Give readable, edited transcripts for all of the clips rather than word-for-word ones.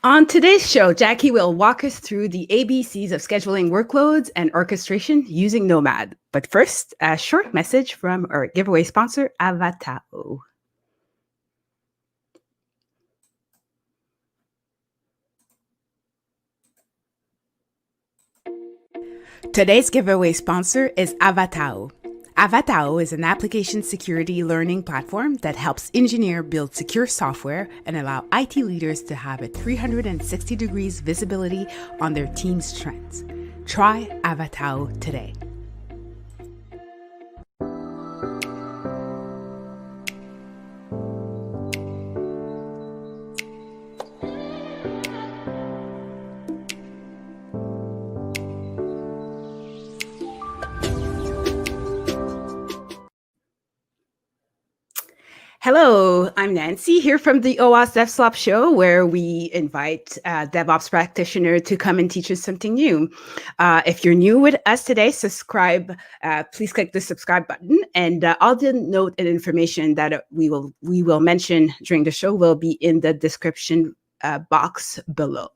On today's show, Jacquie will walk us through the ABCs of scheduling workloads and orchestration using Nomad. But first, a short message from our giveaway sponsor, Avatao. Today's giveaway sponsor is Avatao. Avatao is an application security learning platform that helps engineers build secure software and allow IT leaders to have a 360 degrees visibility on their team's trends. Try Avatao today. Hello, I'm Nancy here from the OWASP DevSlop show, where we invite DevOps practitioners to come and teach us something new. If you're new with us today, subscribe. Please click the subscribe button, and all the note and information that we will mention during the show will be in the description box below.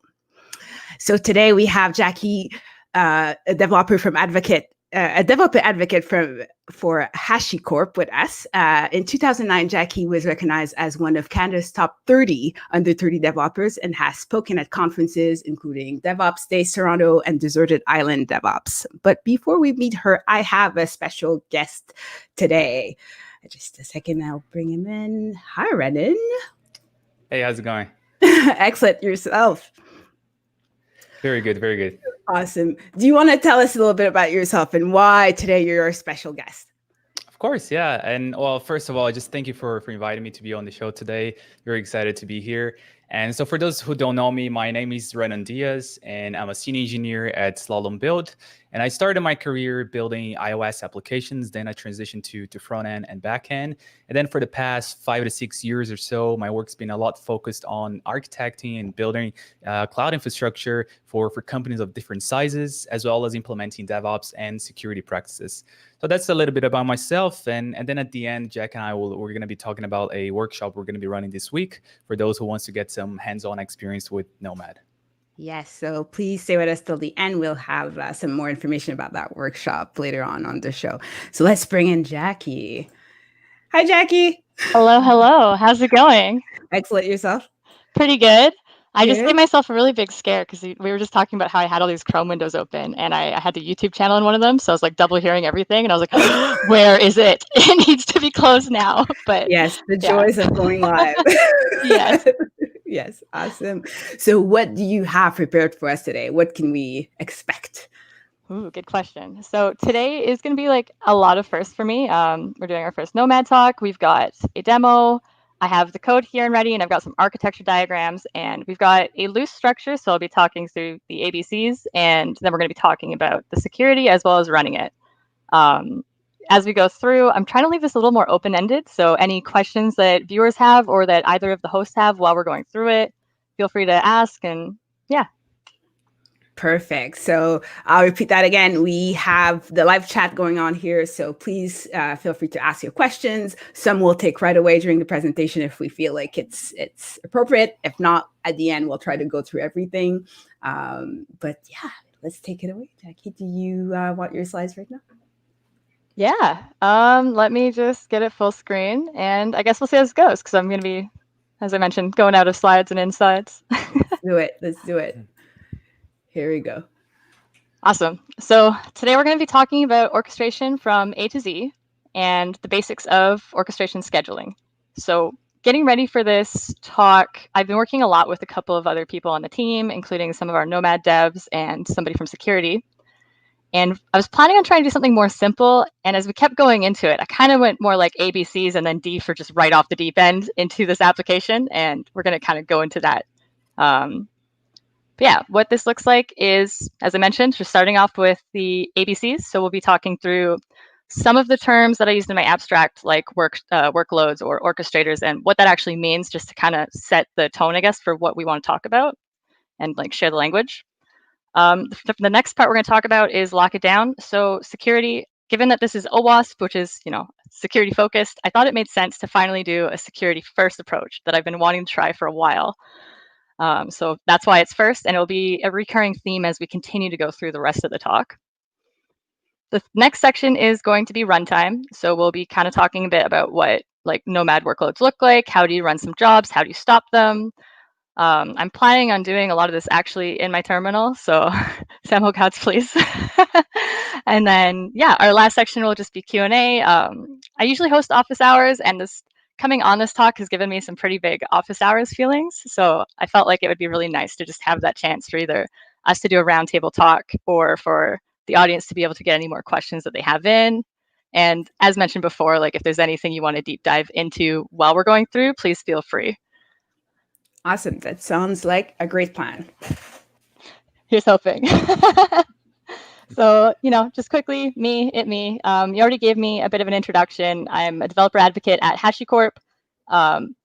So today we have Jacquie, a developer advocate for HashiCorp with us. In 2009, Jacquie was recognized as one of Canada's top 30 under 30 developers and has spoken at conferences including DevOps Day Toronto and Deserted Island DevOps. But before we meet her, I have a special guest today. Just a second, I'll bring him in. Hi, Renan. Hey, how's it going? Excellent. Yourself? Very good, very good. Awesome. Do you want to tell us a little bit about yourself and why today you're our special guest? Of course, yeah. And well, first of all, just thank you for inviting me to be on the show today. Very excited to be here. And so for those who don't know me, my name is Renan Diaz, and I'm a senior engineer at Slalom Build. And I started my career building iOS applications. Then I transitioned to front end and back end. And then for the past 5 to 6 years or so, my work's been a lot focused on architecting and building cloud infrastructure for companies of different sizes, as well as implementing DevOps and security practices. So that's a little bit about myself. And then at the end, Jack and I we're going to be talking about a workshop we're going to be running this week for those who wants to get some hands-on experience with Nomad. Yes, so please stay with us till the end. We'll have some more information about that workshop later on the show. So let's bring in Jacquie. Hi, Jacquie. Hello, hello. How's it going? Excellent. Yourself? Pretty good. I just gave myself a really big scare because we were just talking about how I had all these Chrome windows open and I had the YouTube channel in one of them. So I was like double hearing everything and I was like, where is it? It needs to be closed now. But yes, the joys of going live. Yes. Yes, awesome. So what do you have prepared for us today? What can we expect? Ooh, good question. So today is going to be like a lot of firsts for me. We're doing our first Nomad talk. We've got a demo. I have the code here and ready, and I've got some architecture diagrams, and we've got a loose structure. So I'll be talking through the ABCs, and then we're going to be talking about the security as well as running it. As we go through, I'm trying to leave this a little more open-ended. So any questions that viewers have or that either of the hosts have while we're going through it, feel free to ask. And yeah. Perfect. So I'll repeat that again. We have the live chat going on here. So please feel free to ask your questions. Some we'll take right away during the presentation if we feel like it's appropriate. If not, at the end, we'll try to go through everything. But yeah, let's take it away. Jacquie, do you want your slides right now? Yeah, let me just get it full screen, and I guess we'll see how this goes, because I'm going to be, as I mentioned, going out of slides and insides. Let's do it. Here we go. Awesome. So today we're going to be talking about orchestration from A to Z and the basics of orchestration scheduling. So getting ready for this talk, I've been working a lot with a couple of other people on the team, including some of our Nomad devs and somebody from security. And I was planning on trying to do something more simple. And as we kept going into it, I kind of went more like ABCs and then D for just right off the deep end into this application. And we're going to kind of go into that. But yeah, what this looks like is, as I mentioned, just starting off with the ABCs. So we'll be talking through some of the terms that I used in my abstract, like workloads or orchestrators, and what that actually means, just to kind of set the tone, I guess, for what we want to talk about and like share the language. The next part we're going to talk about is lock it down. So security, given that this is OWASP, which is, security focused, I thought it made sense to finally do a security first approach that I've been wanting to try for a while. So that's why it's first, and it'll be a recurring theme as we continue to go through the rest of the talk. The next section is going to be runtime. So we'll be kind of talking a bit about what like Nomad workloads look like. How do you run some jobs? How do you stop them? I'm planning on doing a lot of this actually in my terminal. So Samuel Katz, please. And then, yeah, our last section will just be Q&A. I usually host office hours, and this coming on this talk has given me some pretty big office hours feelings. So I felt like it would be really nice to just have that chance for either us to do a roundtable talk or for the audience to be able to get any more questions that they have in. And as mentioned before, like if there's anything you want to deep dive into while we're going through, please feel free. Awesome. That sounds like a great plan. Here's hoping. So, just quickly, me. You already gave me a bit of an introduction. I'm a developer advocate at HashiCorp.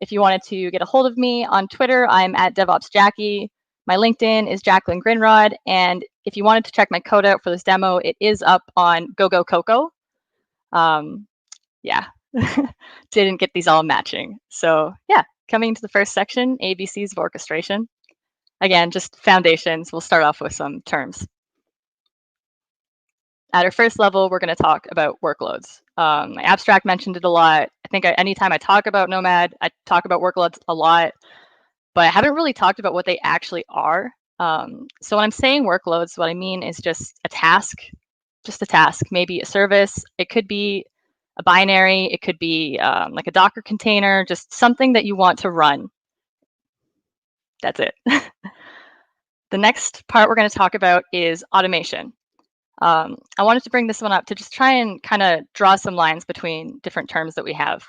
If you wanted to get a hold of me on Twitter, I'm at DevOps Jacquie. My LinkedIn is Jacquie Grindrod. And if you wanted to check my code out for this demo, it is up on GoGoCoco. Yeah, didn't get these all matching. So yeah, coming to the first section, ABCs of orchestration. Again, just foundations. We'll start off with some terms. At our first level, we're going to talk about workloads. My abstract mentioned it a lot. I think anytime I talk about Nomad, I talk about workloads a lot, but I haven't really talked about what they actually are. So when I'm saying workloads, what I mean is just a task, maybe a service. It could be a binary. It could be like a Docker container, just something that you want to run. That's it. The next part we're going to talk about is automation. I wanted to bring this one up to just try and kind of draw some lines between different terms that we have.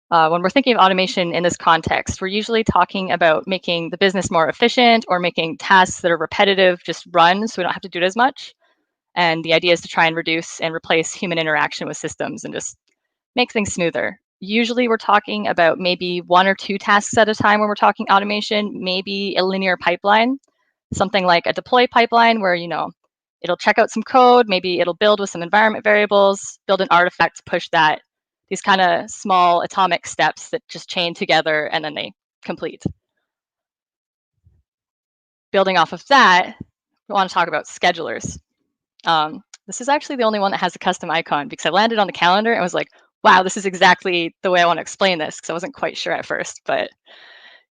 When we're thinking of automation in this context, we're usually talking about making the business more efficient or making tasks that are repetitive just run so we don't have to do it as much. And the idea is to try and reduce and replace human interaction with systems and just make things smoother. Usually we're talking about maybe 1 or 2 tasks at a time when we're talking automation, maybe a linear pipeline, something like a deploy pipeline where, it'll check out some code, maybe it'll build with some environment variables, build an artifact to push that. These kind of small atomic steps that just chain together and then they complete. Building off of that, we want to talk about schedulers. This is actually the only one that has a custom icon because I landed on the calendar and was like, wow, this is exactly the way I want to explain this because I wasn't quite sure at first, but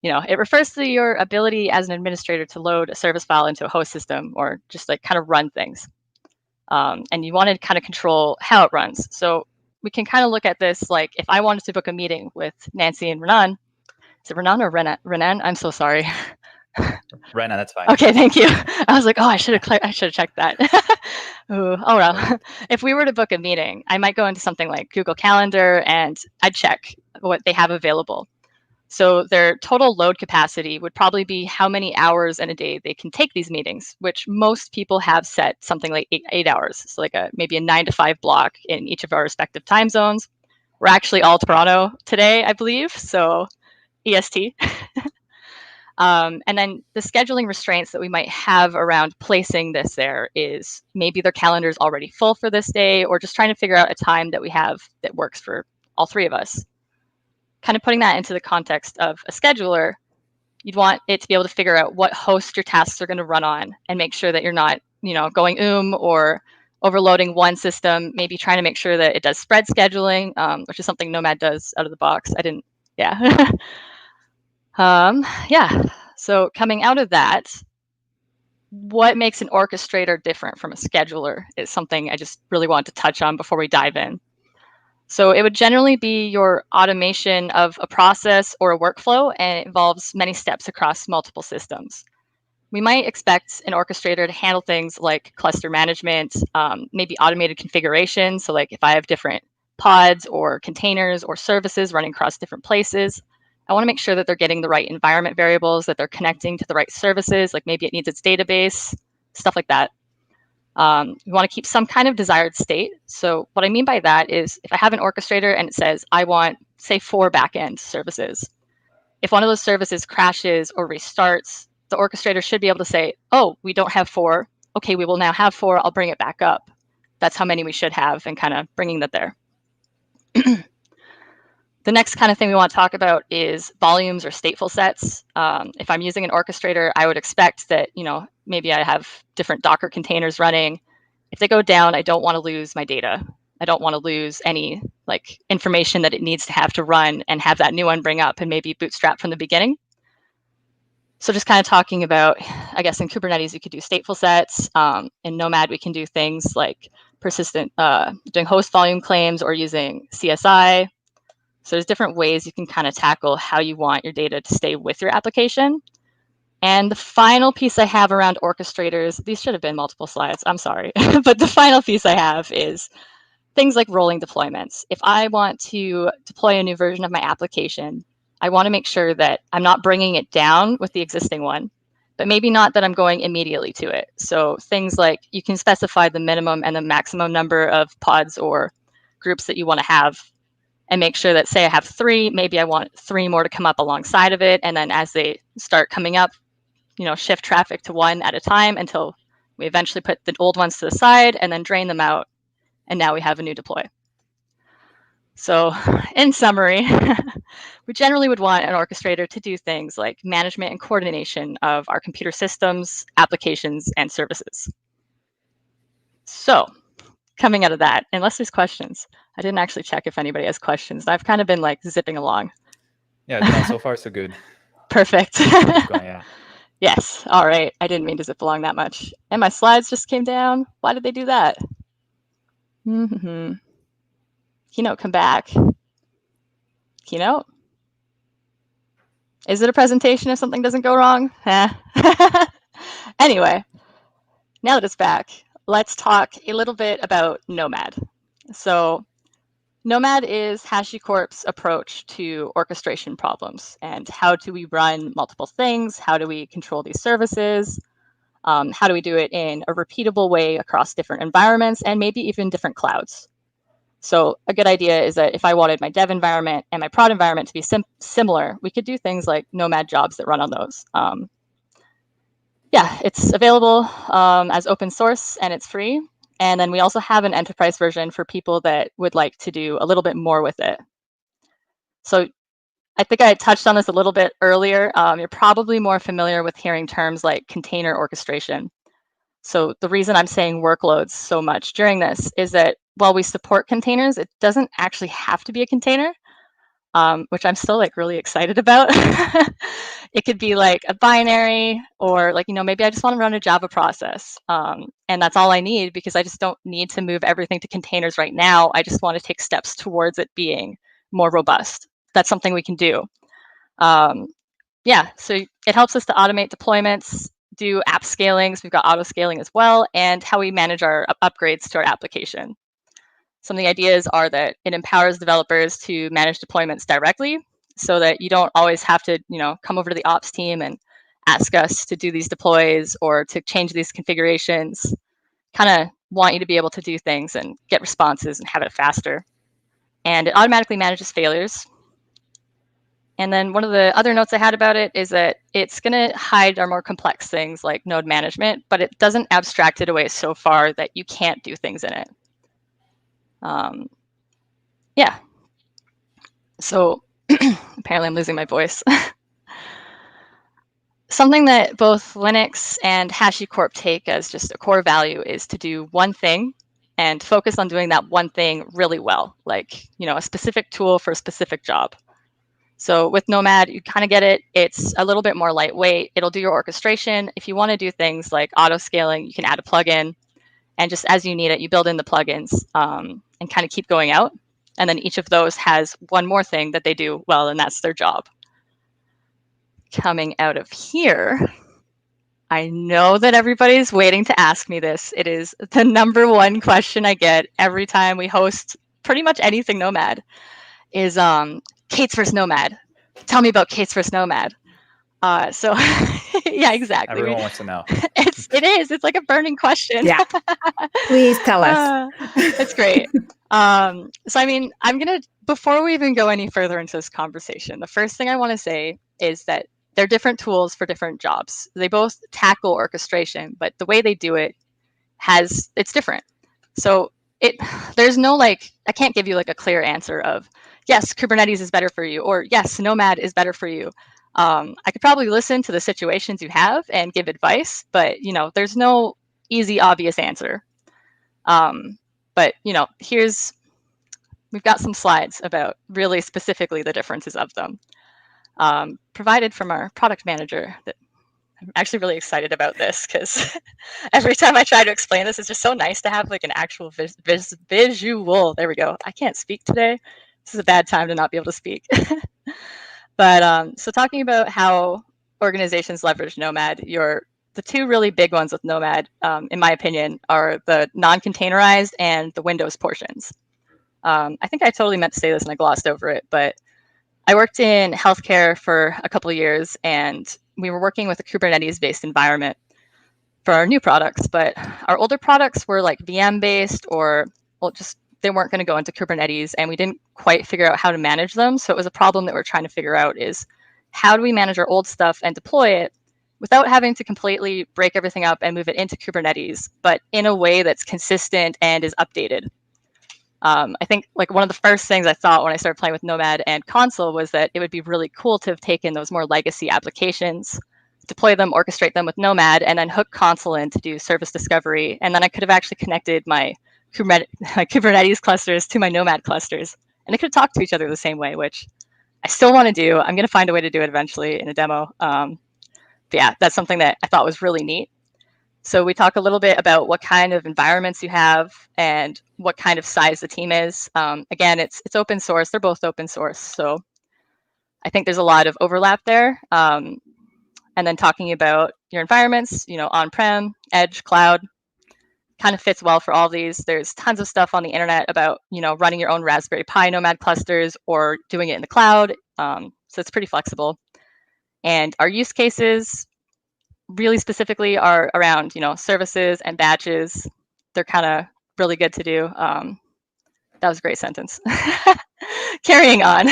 it refers to your ability as an administrator to load a service file into a host system or just like kind of run things. And you want to kind of control how it runs. So we can kind of look at this like if I wanted to book a meeting with Nancy and Renan. Is it Renan or Renan? I'm so sorry. Renan, that's fine. Okay, thank you. I was like, oh, I should have checked that. Ooh, oh well. If we were to book a meeting, I might go into something like Google Calendar and I'd check what they have available. So their total load capacity would probably be how many hours in a day they can take these meetings, which most people have set something like 8 hours. So like maybe a 9 to 5 block in each of our respective time zones. We're actually all Toronto today, I believe. So EST. And then the scheduling restraints that we might have around placing this there is maybe their calendar is already full for this day, or just trying to figure out a time that we have that works for all 3 of us. Kind of putting that into the context of a scheduler, you'd want it to be able to figure out what host your tasks are going to run on and make sure that you're not, going or overloading one system, maybe trying to make sure that it does spread scheduling, which is something Nomad does out of the box. Yeah. Yeah. So coming out of that, what makes an orchestrator different from a scheduler is something I just really want to touch on before we dive in. So it would generally be your automation of a process or a workflow, and it involves many steps across multiple systems. We might expect an orchestrator to handle things like cluster management, maybe automated configuration. So like if I have different pods or containers or services running across different places, I want to make sure that they're getting the right environment variables, that they're connecting to the right services, like maybe it needs its database, stuff like that. We want to keep some kind of desired state. So what I mean by that is if I have an orchestrator and it says, I want, say, 4 backend services. If one of those services crashes or restarts, the orchestrator should be able to say, oh, we don't have 4. Okay, we will now have 4. I'll bring it back up. That's how many we should have and kind of bringing that there. The next kind of thing we want to talk about is volumes or stateful sets. If I'm using an orchestrator, I would expect that, maybe I have different Docker containers running. If they go down, I don't want to lose my data. I don't want to lose any information that it needs to have to run and have that new one bring up and maybe bootstrap from the beginning. So just kind of talking about, I guess in Kubernetes, you could do stateful sets. In Nomad, we can do things like persistent, doing host volume claims or using CSI. So there's different ways you can kind of tackle how you want your data to stay with your application. And the final piece I have around orchestrators, these should have been multiple slides, I'm sorry. But the final piece I have is things like rolling deployments. If I want to deploy a new version of my application, I want to make sure that I'm not bringing it down with the existing one, but maybe not that I'm going immediately to it. So things like you can specify the minimum and the maximum number of pods or groups that you want to have, and make sure that, say I have 3, maybe I want 3 more to come up alongside of it. And then as they start coming up, shift traffic to 1 at a time until we eventually put the old ones to the side and then drain them out. And now we have a new deploy. So in summary, we generally would want an orchestrator to do things like management and coordination of our computer systems, applications, and services. So coming out of that, unless there's questions, I didn't actually check if anybody has questions. I've kind of been zipping along. Yeah, no, so far so good. Perfect. Yeah. Yes. All right. I didn't mean to zip along that much. And my slides just came down. Why did they do that? Keynote, come back. Keynote. Is it a presentation if something doesn't go wrong? Anyway, now that it's back, let's talk a little bit about Nomad. So Nomad is HashiCorp's approach to orchestration problems. And how do we run multiple things? How do we control these services? How do we do it in a repeatable way across different environments and maybe even different clouds? So a good idea is that if I wanted my dev environment and my prod environment to be similar, we could do things like Nomad jobs that run on those. Yeah, it's available as open source and it's free. And then we also have an enterprise version for people that would like to do a little bit more with it. So I think I touched on this a little bit earlier. You're probably more familiar with hearing terms like container orchestration. So the reason I'm saying workloads so much during this is that while we support containers, it doesn't actually have to be a container, which I'm still really excited about. It could be like a binary or maybe I just want to run a Java process. And that's all I need because I just don't need to move everything to containers right now. I just want to take steps towards it being more robust. That's something we can do. Yeah, so it helps us to automate deployments, do app scalings. We've got auto scaling as well, and how we manage our upgrades to our application. Some of the ideas are that it empowers developers to manage deployments directly so that you don't always have to, come over to the ops team and ask us to do these deploys or to change these configurations. Kind of want you to be able to do things and get responses and have it faster. And it automatically manages failures. And then one of the other notes I had about it is that it's going to hide our more complex things like node management, but it doesn't abstract it away so far that you can't do things in it. Yeah. So apparently I'm losing my voice. Something that both Linux and HashiCorp take as just a core value is to do one thing and focus on doing that one thing really well, like, a specific tool for a specific job. So with Nomad, you kind of get it. It's a little bit more lightweight. It'll do your orchestration. If you want to do things like auto scaling, you can add a plugin. And just as you need it, you build in the plugins and kind of keep going out. And then each of those has one more thing that they do well, and that's their job. Coming out of here, I know that everybody's waiting to ask me this. It is the #1 question I get every time we host pretty much anything Nomad is K8s versus Nomad. Tell me about K8s versus Nomad. So yeah, exactly. Everyone wants to know. It is. It's like a burning question. Yeah. Please tell us. It's great. So I mean, before we even go any further into this conversation, the first thing I want to say is that they're different tools for different jobs. They both tackle orchestration, but the way they do it it's different. So there's no I can't give you a clear answer of yes, Kubernetes is better for you, or yes, Nomad is better for you. I could probably listen to the situations you have and give advice, but there's no easy, obvious answer. But we've got some slides about really specifically the differences of them, provided from our product manager. That I'm actually really excited about this because every time I try to explain this, it's just so nice to have like an actual visual. There we go. I can't speak today. This is a bad time to not be able to speak. But so talking about how organizations leverage Nomad, the two really big ones with Nomad, in my opinion, are the non-containerized and the Windows portions. I think I totally meant to say this and I glossed over it, but I worked in healthcare for a couple of years, and we were working with a Kubernetes-based environment for our new products, but our older products were like VM-based, or just they weren't going to go into Kubernetes, and we didn't quite figure out how to manage them. So it was a problem that we're trying to figure out is how do we manage our old stuff and deploy it without having to completely break everything up and move it into Kubernetes, but in a way that's consistent and is updated. I think like one of the first things I thought when I started playing with Nomad and Console was that it would be really cool to have taken those more legacy applications, deploy them, orchestrate them with Nomad, and then hook Console in to do service discovery. And then I could have actually connected my Kubernetes clusters to my Nomad clusters, and they could talk to each other the same way, which I still want to do. I'm going to find a way to do it eventually in a demo. But yeah, that's something that I thought was really neat. So we talk a little bit about what kind of environments you have and what kind of size the team is. Again, it's open source. They're both open source. So I think there's a lot of overlap there. And then talking about your environments, on-prem, edge, cloud, kind of fits well for all these. There's tons of stuff on the internet about, running your own Raspberry Pi Nomad clusters or doing it in the cloud. So it's pretty flexible. And our use cases really specifically are around, services and batches. They're kind of really good to do. That was a great sentence. Carrying on.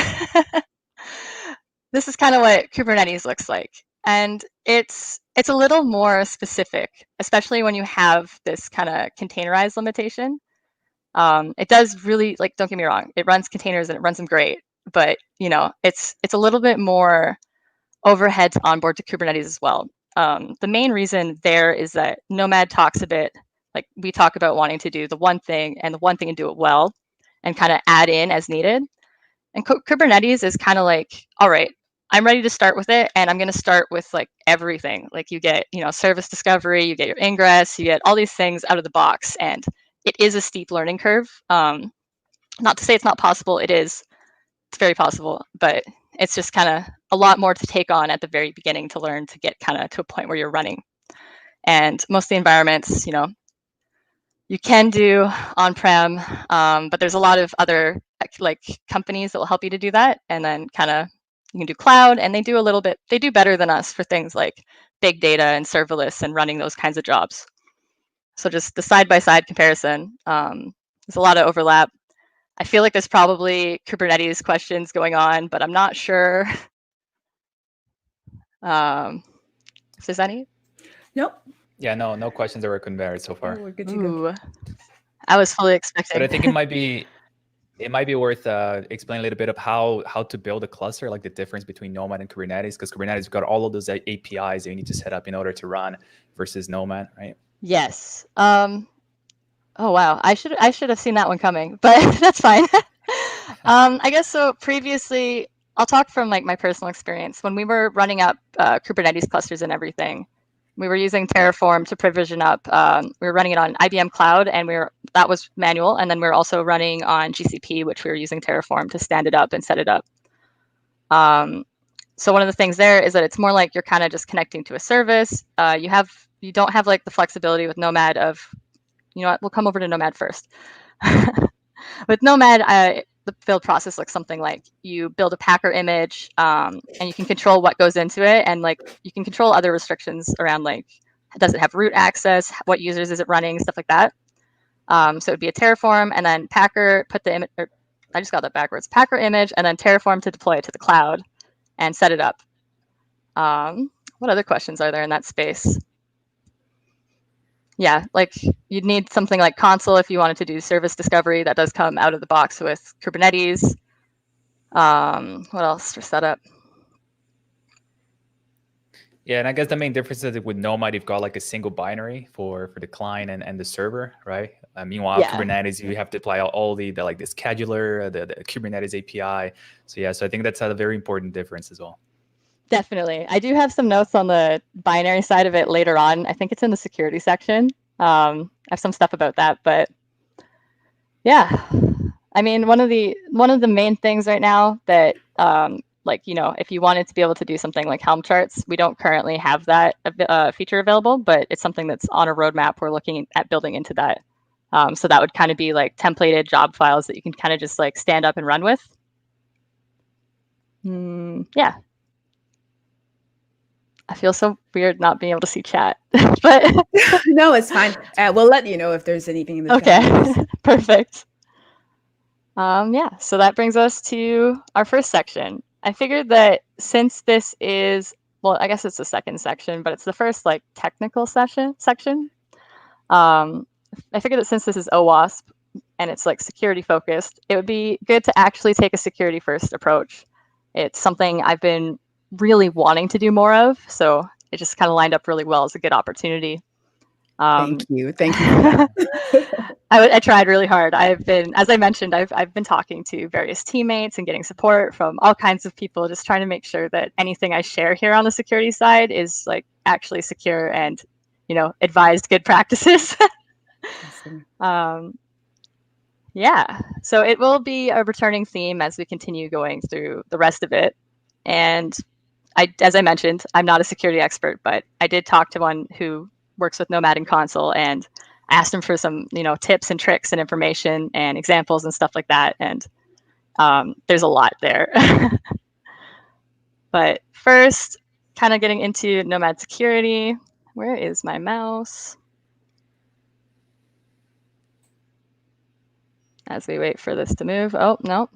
This is kind of what Kubernetes looks like. And it's a little more specific, especially when you have this kind of containerized limitation. It does really, don't get me wrong, it runs containers and it runs them great, but it's a little bit more overhead to onboard to Kubernetes as well. The main reason there is that Nomad talks a bit, like we talk about wanting to do the one thing and do it well and kind of add in as needed. And Kubernetes is kind of like, all right, I'm ready to start with it, and I'm going to start with like everything. Like you get, service discovery, you get your ingress, you get all these things out of the box, and it is a steep learning curve. Not to say it's not possible, it is. It's very possible, but it's just kind of a lot more to take on at the very beginning to learn to get kind of to a point where you're running. And most of the environments, you can do on-prem, but there's a lot of other like companies that will help you to do that. And then kind of you can do cloud, and they do better than us for things like big data and serverless and running those kinds of jobs. So just the side-by-side comparison, there's a lot of overlap. I feel like there's probably Kubernetes questions going on, but I'm not sure if there's any. Nope. Yeah, no questions that were conveyed so far. Oh, we're good to go. I was fully expecting. But I think it might be worth explaining a little bit of how to build a cluster, like the difference between Nomad and Kubernetes, because Kubernetes got all of those APIs that you need to set up in order to run versus Nomad, right? Yes. Oh wow, I should have seen that one coming, but that's fine. I guess so. Previously, I'll talk from like my personal experience. When we were running up Kubernetes clusters and everything, we were using Terraform to provision up. We were running it on IBM Cloud, and that was manual. And then we were also running on GCP, which we were using Terraform to stand it up and set it up. So one of the things there is that it's more like you're kind of just connecting to a service. You don't have like the flexibility with Nomad of, what, we'll come over to Nomad first. With Nomad, the build process looks something like you build a Packer image, and you can control what goes into it, and like you can control other restrictions around like, does it have root access, what users is it running, stuff like that. So it'd be a Terraform, and then Packer put the image. I just got that backwards. Packer image, and then Terraform to deploy it to the cloud and set it up. What other questions are there in that space? Yeah, like you'd need something like Console if you wanted to do service discovery. That does come out of the box with Kubernetes. What else for setup? Yeah, and I guess the main difference is that with Nomad, you've got like a single binary for the client and the server, right? Meanwhile, Yeah. Kubernetes, you have to apply all the like the scheduler, the Kubernetes API. So yeah, so I think that's a very important difference as well. Definitely. I do have some notes on the binary side of it later on. I think it's in the security section. I have some stuff about that, but yeah. I mean, one of the main things right now that like, if you wanted to be able to do something like Helm charts, we don't currently have that feature available, but it's something that's on a roadmap. We're looking at building into that. So that would kind of be like templated job files that you can kind of just like stand up and run with. Yeah. I feel so weird not being able to see chat, but no, it's fine. We'll let you know if there's anything in the okay, chat. perfect. Yeah, so that brings us to our first section. I figured that since this is, well, I guess it's the second section, but it's the first like technical section. I figured that since this is OWASP and it's like security focused, it would be good to actually take a security first approach. It's something I've been really wanting to do more of, so it just kind of lined up really well as a good opportunity. Thank you for that. I tried really hard. As I mentioned, I've been talking to various teammates and getting support from all kinds of people, just trying to make sure that anything I share here on the security side is like actually secure and, advised good practices. Awesome. Yeah, so it will be a returning theme as we continue going through the rest of it. And as I mentioned, I'm not a security expert, but I did talk to one who works with Nomad and Console and asked him for some, tips and tricks and information and examples and stuff like that. And there's a lot there. But first, kind of getting into Nomad Security. Where is my mouse? As we wait for this to move. Oh, no.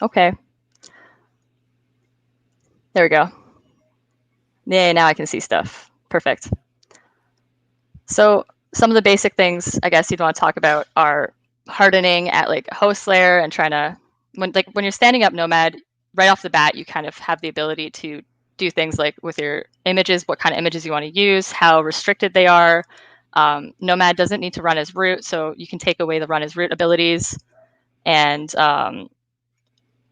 Okay. There we go. Yeah, now I can see stuff. Perfect. So some of the basic things I guess you'd want to talk about are hardening at like a host layer and trying to, when you're standing up Nomad, right off the bat, you kind of have the ability to do things like with your images, what kind of images you want to use, how restricted they are. Nomad doesn't need to run as root, so you can take away the run as root abilities. And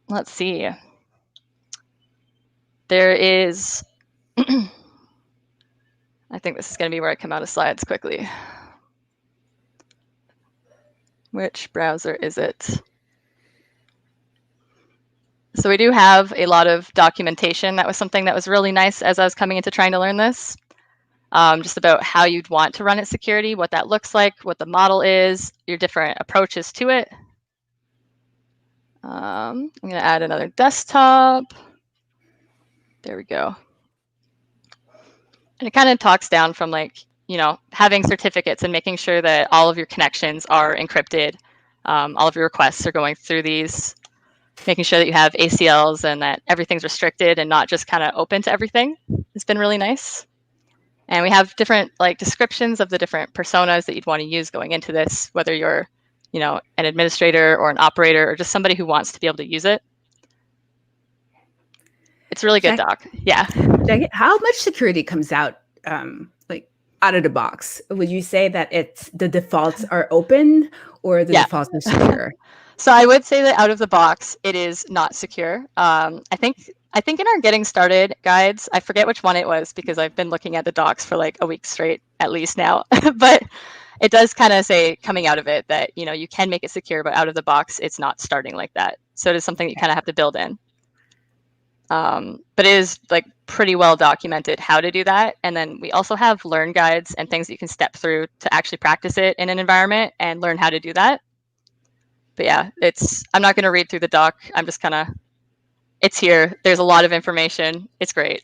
let's see. There is, I think this is going to be where I come out of slides quickly. Which browser is it? So we do have a lot of documentation. That was something that was really nice as I was coming into trying to learn this. Just about how you'd want to run it security, what that looks like, what the model is, your different approaches to it. I'm going to add another desktop. There we go. And it kind of talks down from like, having certificates and making sure that all of your connections are encrypted. All of your requests are going through these, making sure that you have ACLs and that everything's restricted and not just kind of open to everything. It's been really nice. And we have different like descriptions of the different personas that you'd want to use going into this, whether you're, an administrator or an operator or just somebody who wants to be able to use it. It's a really good doc. Yeah. Jacquie, how much security comes out out of the box? Would you say that the defaults are open or the defaults are secure? So I would say that out of the box, it is not secure. I think in our getting started guides, I forget which one it was because I've been looking at the docs for like a week straight at least now, but it does kind of say coming out of it that, you can make it secure, but out of the box, it's not starting like that. So it is something you kind of have to build in. But it is like pretty well documented how to do that. And then we also have learn guides and things that you can step through to actually practice it in an environment and learn how to do that. But yeah, I'm not going to read through the doc. I'm just it's here. There's a lot of information. It's great.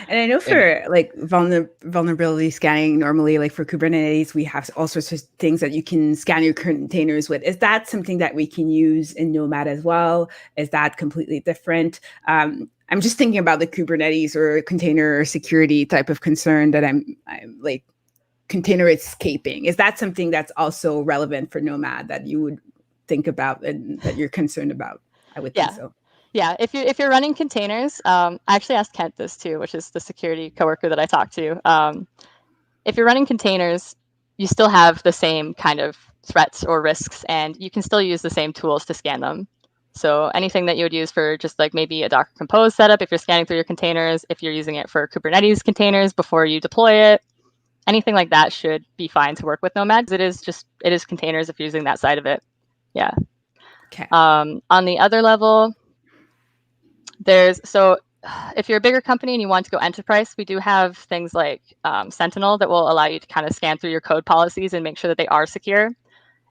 And I know for like vulnerability scanning, normally like for Kubernetes, we have all sorts of things that you can scan your containers with. Is that something that we can use in Nomad as well? Is that completely different? I'm just thinking about the Kubernetes or container security type of concern that I'm like container escaping. Is that something that's also relevant for Nomad that you would think about and that you're concerned about? I would Yeah. think so. Yeah, if you're running containers, I actually asked Kent this too, which is the security coworker that I talked to. If you're running containers, you still have the same kind of threats or risks, and you can still use the same tools to scan them. So anything that you would use for just like maybe a Docker Compose setup, if you're scanning through your containers, if you're using it for Kubernetes containers before you deploy it, anything like that should be fine to work with Nomad. It is containers if you're using that side of it. Yeah. Okay. On the other level, if you're a bigger company and you want to go enterprise, we do have things like Sentinel that will allow you to kind of scan through your code policies and make sure that they are secure.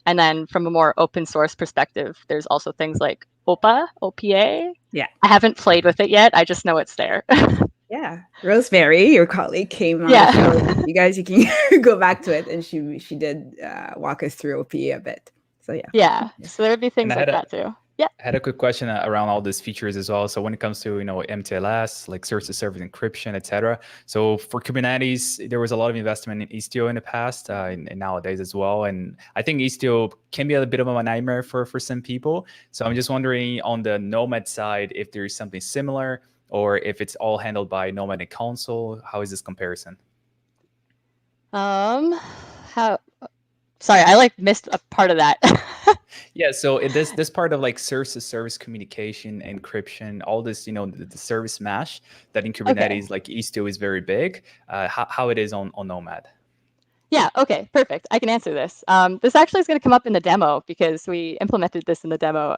And then from a more open source perspective, there's also things like OPA. Yeah. I haven't played with it yet. I just know it's there. Yeah. Rosemary, your colleague, came on Yeah. the show. You guys, you can go back to it. And she did walk us through OPA a bit. So yeah. Yeah. So there would be things And I like had that too. Yeah. I had a quick question around all these features as well. So when it comes to, MTLS, like source-to-service encryption, etc. So for Kubernetes, there was a lot of investment in Istio in the past and nowadays as well. And I think Istio can be a bit of a nightmare for some people. So I'm just wondering on the Nomad side, if there is something similar or if it's all handled by Nomad and Console. How is this comparison? Sorry, I missed a part of that. Yeah, so this part of like service communication, encryption, all this, the service mesh that in Kubernetes, like Istio is very big. How it is on Nomad? Yeah, okay, perfect. I can answer this. This actually is going to come up in the demo because we implemented this in the demo.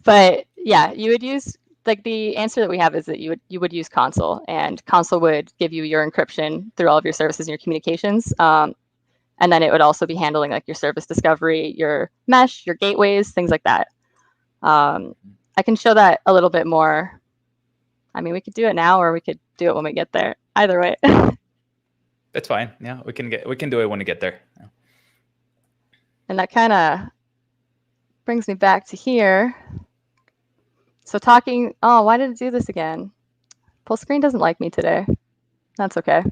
But yeah, you would use, like the answer that we have is that you would use Console, and Console would give you your encryption through all of your services and your communications. And then it would also be handling like your service discovery, your mesh, your gateways, things like that. I can show that a little bit more. I mean, we could do it now or we could do it when we get there. Either way. That's fine. Yeah, we can do it when we get there. Yeah. And that kind of brings me back to here. So why did it do this again? Full screen doesn't like me today. That's okay.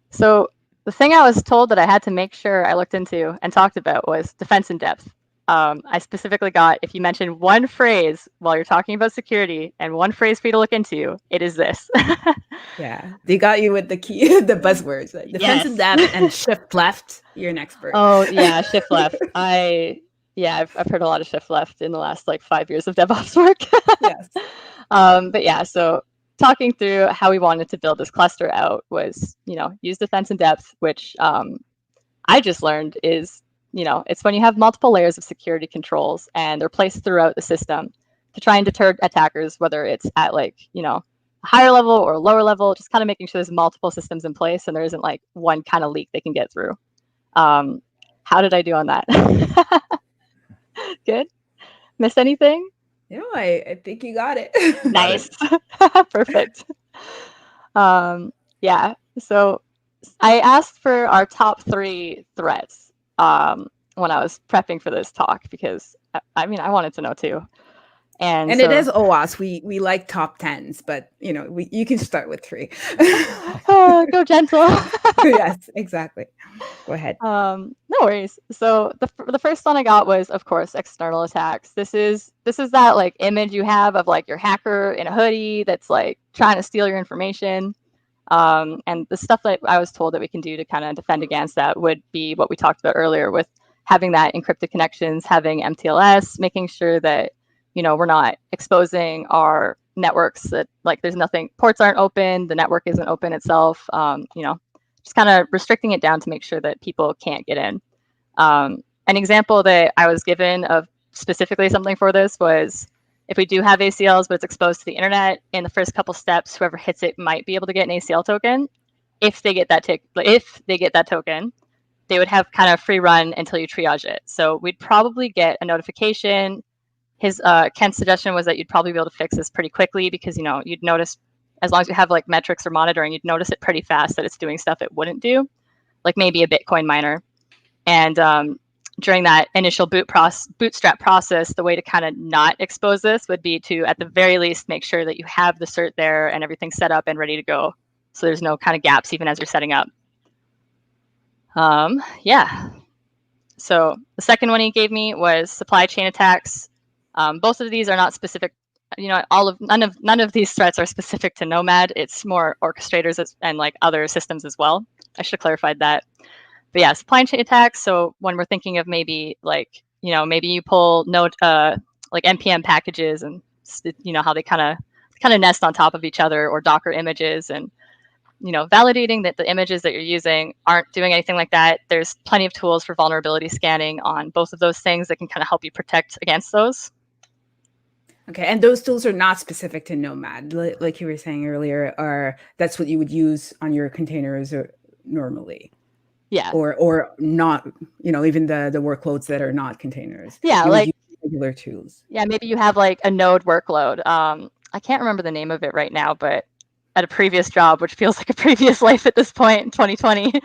So the thing I was told that I had to make sure I looked into and talked about was defense in depth. I specifically got, if you mention one phrase while you're talking about security and one phrase for you to look into, it is this. Yeah, they got you with the key, the buzzwords, like defense in depth and shift left. You're an expert. Oh yeah, shift left. I've heard a lot of shift left in the last 5 years of DevOps work. Yes. But yeah, so talking through how we wanted to build this cluster out was, use defense in depth, which I just learned is, it's when you have multiple layers of security controls and they're placed throughout the system to try and deter attackers, whether it's at a higher level or lower level, just kind of making sure there's multiple systems in place and there isn't one kind of leak they can get through. How did I do on that? Good? Missed anything? No, I think you got it. Nice. Perfect. Yeah. So I asked for our top 3 threats when I was prepping for this talk because I wanted to know too. And it is OWASP. We like top 10s, but you can start with 3. Go gentle. Yes, exactly. Go ahead. No worries. So the first one I got was, of course, external attacks. This is that image you have of your hacker in a hoodie that's trying to steal your information. And the stuff that I was told that we can do to kind of defend against that would be what we talked about earlier with having that encrypted connections, having MTLS, making sure that we're not exposing our networks that there's nothing, ports aren't open, the network isn't open itself, just kind of restricting it down to make sure that people can't get in. An example that I was given of specifically something for this was if we do have ACLs, but it's exposed to the internet, in the first couple steps, whoever hits it might be able to get an ACL token. If they get that token, they would have kind of free run until you triage it. So we'd probably get a notification. Kent's suggestion was that you'd probably be able to fix this pretty quickly because you'd notice, as long as you have metrics or monitoring, you'd notice it pretty fast that it's doing stuff it wouldn't do, like maybe a Bitcoin miner. And during that initial bootstrap process, the way to kind of not expose this would be to, at the very least, make sure that you have the cert there and everything's set up and ready to go, so there's no kind of gaps even as you're setting up. Yeah. So the second one he gave me was supply chain attacks. Both of these are not specific. None of these threats are specific to Nomad. It's more orchestrators and like other systems as well. I should have clarified that. But yeah, supply chain attacks. So when we're thinking of maybe like, maybe you pull node like npm packages and how they kind of nest on top of each other, or Docker images, and validating that the images that you're using aren't doing anything like that. There's plenty of tools for vulnerability scanning on both of those things that can kind of help you protect against those. Okay, and those tools are not specific to Nomad, like you were saying earlier, or that's what you would use on your containers or normally. Yeah. Or not, even the workloads that are not containers. Yeah, you like would use regular tools. Yeah, maybe you have like a node workload. I can't remember the name of it right now, but at a previous job, which feels like a previous life at this point in 2020,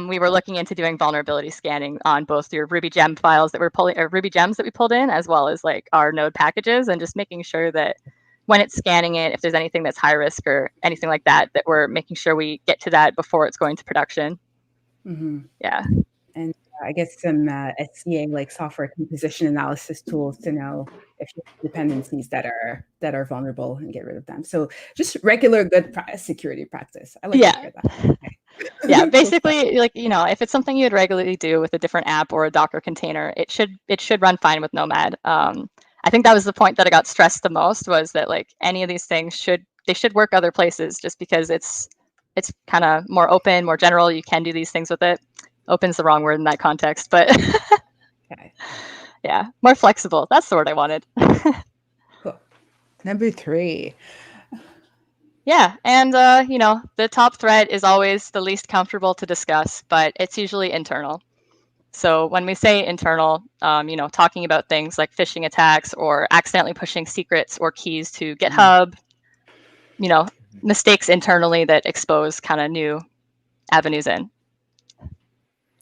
we were looking into doing vulnerability scanning on both your Ruby gem files that we're pulling, or Ruby gems that we pulled in, as well as like our node packages, and just making sure that when it's scanning it, if there's anything that's high risk or anything like that, that we're making sure we get to that before it's going to production. Mm-hmm. Yeah. And I guess some SCA, like software composition analysis tools, to know if you have dependencies that are vulnerable and get rid of them. So just regular good security practice. I like to hear that. Okay. Yeah, basically, like, if it's something you'd regularly do with a different app or a Docker container, it should run fine with Nomad. I think that was the point that I got stressed the most, was that like any of these things should work other places, just because it's kind of more open, more general. You can do these things with it. Open's the wrong word in that context, but Okay. Yeah, more flexible. That's the word I wanted. Cool. Number 3. Yeah, and the top threat is always the least comfortable to discuss, but it's usually internal. So when we say internal, talking about things like phishing attacks or accidentally pushing secrets or keys to GitHub, mistakes internally that expose kind of new avenues in.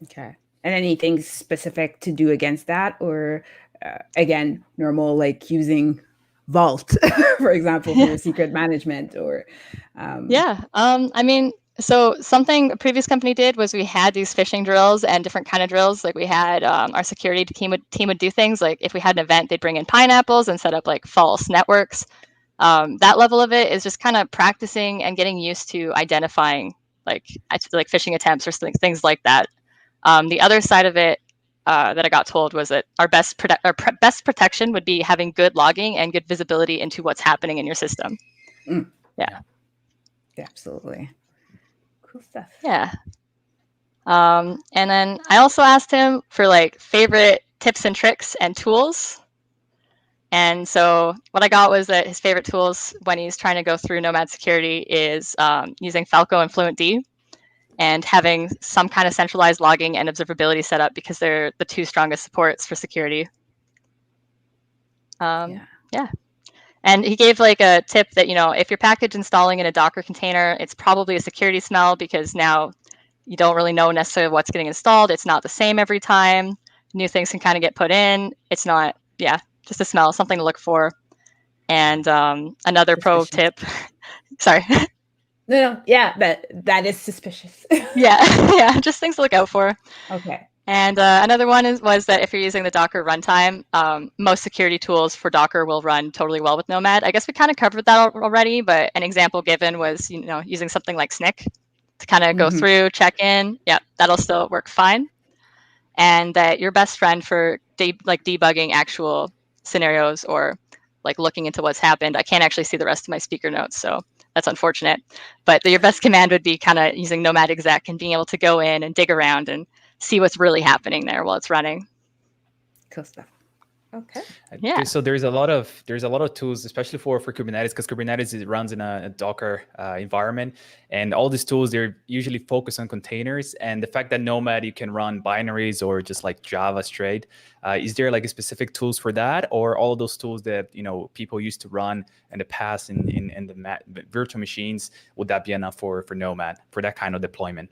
Okay. And anything specific to do against that, or again, normal, like using Vault, for example, for your secret management, or so something a previous company did was we had these phishing drills and different kind of drills. Like we had our security team would do things like, if we had an event, they'd bring in pineapples and set up like false networks. That level of it is just kind of practicing and getting used to identifying like phishing attempts or things like that. The other side of it that I got told was that our best protection would be having good logging and good visibility into what's happening in your system. Yeah, absolutely. Cool stuff. Yeah. And then I also asked him for like favorite tips and tricks and tools. And so what I got was that his favorite tools when he's trying to go through Nomad Security is using Falco and FluentD, and having some kind of centralized logging and observability set up, because they're the 2 strongest supports for security. Yeah. And he gave like a tip that, if your package installing in a Docker container, it's probably a security smell, because now you don't really know necessarily what's getting installed. It's not the same every time. New things can kind of get put in. It's not, just a smell, something to look for. And another pro tip, sorry. No, yeah, that is suspicious. Yeah, just things to look out for. Okay. And another one was that if you're using the Docker runtime, most security tools for Docker will run totally well with Nomad. I guess we kind of covered that already, but an example given was, using something like Snyk to kind of go through, check in. Yeah, that'll still work fine. And that your best friend for debugging actual scenarios, or like looking into what's happened. I can't actually see the rest of my speaker notes, so that's unfortunate. But your best command would be kind of using Nomad exec and being able to go in and dig around and see what's really happening there while it's running. Cool stuff. Okay. Yeah. So there's a lot of tools, especially for Kubernetes, because Kubernetes runs in a Docker environment, and all these tools, they're usually focused on containers. And the fact that Nomad, you can run binaries or just like Java straight, is there like a specific tools for that, or all of those tools that people used to run in the past in the virtual machines, would that be enough for Nomad for that kind of deployment?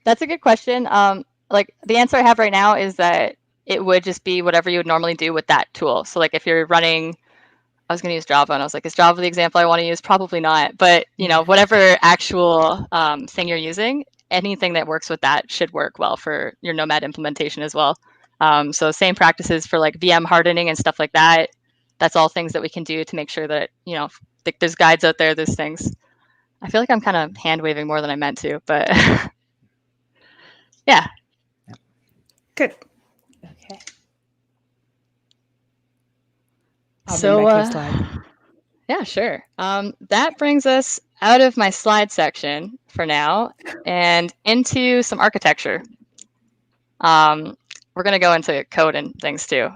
That's a good question. Like the answer I have right now is that it would just be whatever you would normally do with that tool. So like if you're running, I was going to use Java, and I was like, is Java the example I want to use? Probably not. But whatever actual thing you're using, anything that works with that should work well for your Nomad implementation as well. So same practices for like VM hardening and stuff like that. That's all things that we can do to make sure that, there's guides out there, there's things. I feel like I'm kind of hand waving more than I meant to, but yeah. Good. Okay. I'll bring back your slide. Yeah, sure. That brings us out of my slide section for now and into some architecture. We're going to go into code and things too.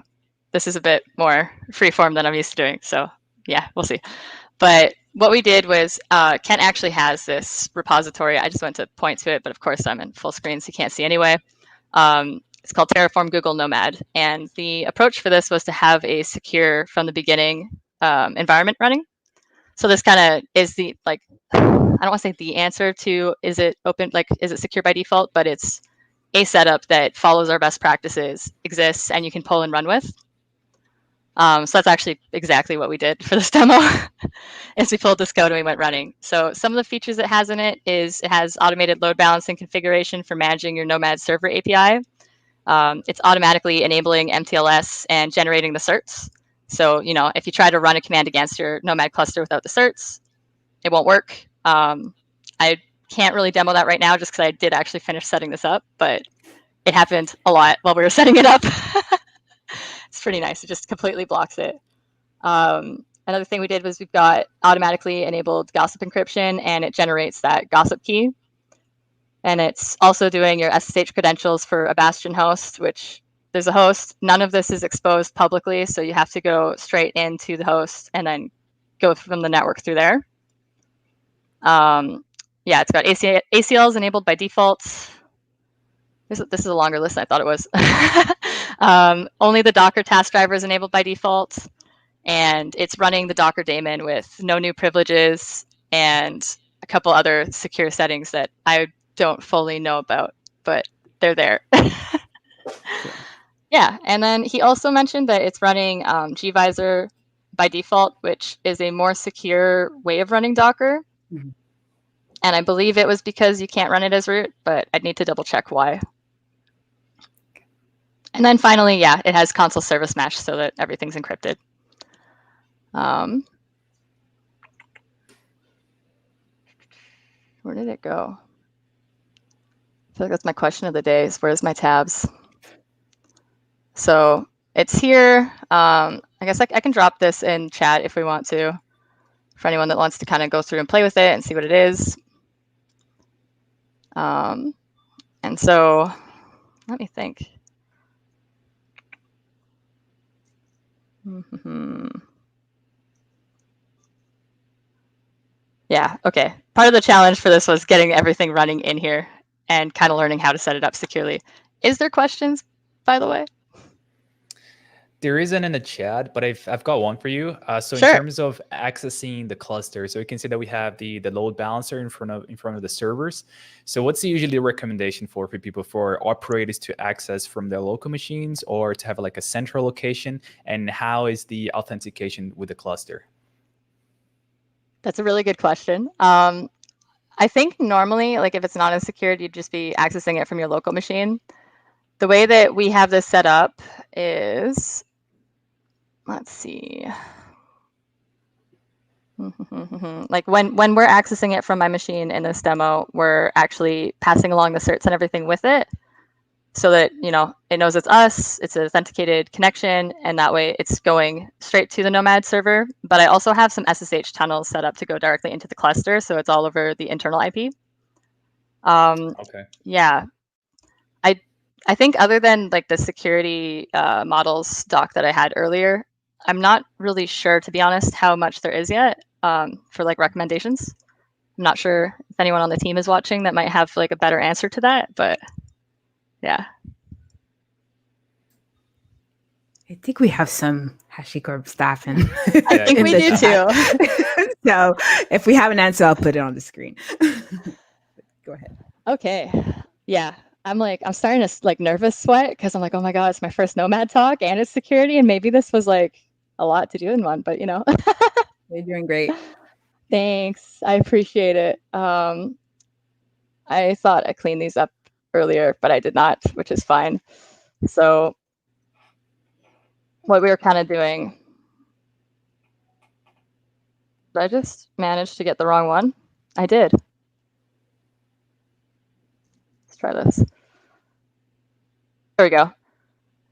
This is a bit more freeform than I'm used to doing. So yeah, we'll see. But what we did was Kent actually has this repository. I just went to point to it, but of course I'm in full screen, so you can't see anyway. It's called Terraform Google Nomad. And the approach for this was to have a secure from the beginning environment running. So this kind of is the, I don't want to say the answer to, is it open, is it secure by default, but it's a setup that follows our best practices, exists, and you can pull and run with. So that's actually exactly what we did for this demo, is we pulled this code and we went running. So some of the features it has in it is it has automated load balancing configuration for managing your Nomad server API. It's automatically enabling MTLS and generating the certs. So, if you try to run a command against your Nomad cluster without the certs, it won't work. I can't really demo that right now just because I did actually finish setting this up, but it happened a lot while we were setting it up. It's pretty nice. It just completely blocks it. Another thing we did was we've got automatically enabled gossip encryption, and it generates that gossip key. And it's also doing your SSH credentials for a Bastion host, which there's a host. None of this is exposed publicly, so you have to go straight into the host and then go from the network through there. Yeah, it's got ACLs enabled by default. This is a longer list than I thought it was. Only the Docker task driver is enabled by default, and it's running the Docker daemon with no new privileges and a couple other secure settings that I don't fully know about, but they're there. Yeah, and then he also mentioned that it's running gvisor by default, which is a more secure way of running Docker. Mm-hmm. And I believe it was because you can't run it as root, but I'd need to double check why. And then finally, yeah, it has console service mesh so that everything's encrypted. Where did it go? I feel like that's my question of the day, is where's my tabs? So it's here. I guess I can drop this in chat if we want to, for anyone that wants to kind of go through and play with it and see what it is. And so let me think. Yeah, okay. Part of the challenge for this was getting everything running in here and kind of learning how to set it up securely. Is there questions, by the way? There isn't in the chat, but I've got one for you. So sure. In terms of accessing the cluster, so you can see that we have the load balancer in front of the servers. So what's usually the recommendation for people, for operators to access from their local machines or to have like a central location? And how is the authentication with the cluster? That's a really good question. I think normally, like if it's not unsecured, you'd just be accessing it from your local machine. The way that we have this set up is, let's see. Like when we're accessing it from my machine in this demo, we're actually passing along the certs and everything with it so that, it knows it's us, it's an authenticated connection, and that way it's going straight to the Nomad server. But I also have some SSH tunnels set up to go directly into the cluster, so it's all over the internal IP. Okay. Yeah. I think other than like the security models doc that I had earlier, I'm not really sure, to be honest, how much there is yet for like recommendations. I'm not sure if anyone on the team is watching that might have like a better answer to that, but yeah. I think we have some HashiCorp staff in. I think we do too. So if we have an answer, I'll put it on the screen. Go ahead. Okay. Yeah. I'm starting to like nervous sweat because I'm like, oh my God, it's my first Nomad talk and it's security. And maybe this was like a lot to do in one, but You're doing great. Thanks. I appreciate it. I thought I cleaned these up earlier, but I did not, which is fine. So what we were kind of doing. Did I just manage to get the wrong one? I did. Let's try this. There we go.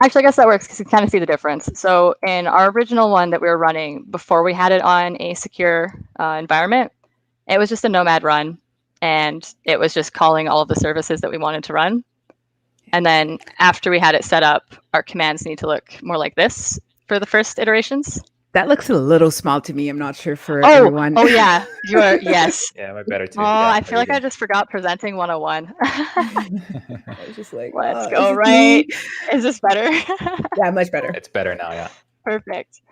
Actually, I guess that works because you can kind of see the difference. So in our original one that we were running before we had it on a secure environment, it was just a Nomad run, and it was just calling all of the services that we wanted to run. And then after we had it set up, our commands need to look more like this for the first iterations. That looks a little small to me. I'm not sure for everyone. Oh yeah, you are. Yes. Yeah, my better too. Oh, yeah, I feel like I just forgot presenting 101. I was just like, let's go right. Is this better? Yeah, much better. It's better now, yeah. Perfect.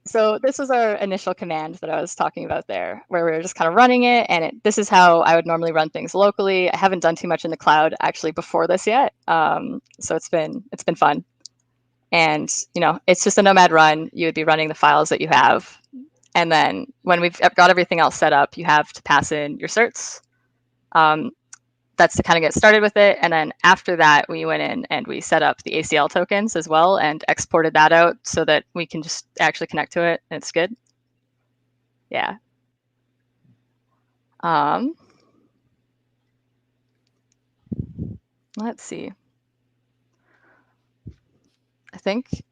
So this was our initial command that I was talking about there, where we were just kind of running it. And this is how I would normally run things locally. I haven't done too much in the cloud actually before this yet. So it's been fun. And, it's just a Nomad run. You would be running the files that you have. And then when we've got everything else set up, you have to pass in your certs. That's to kind of get started with it. And then after that, we went in and we set up the ACL tokens as well and exported that out so that we can just actually connect to it. And it's good. Yeah. Let's see. I think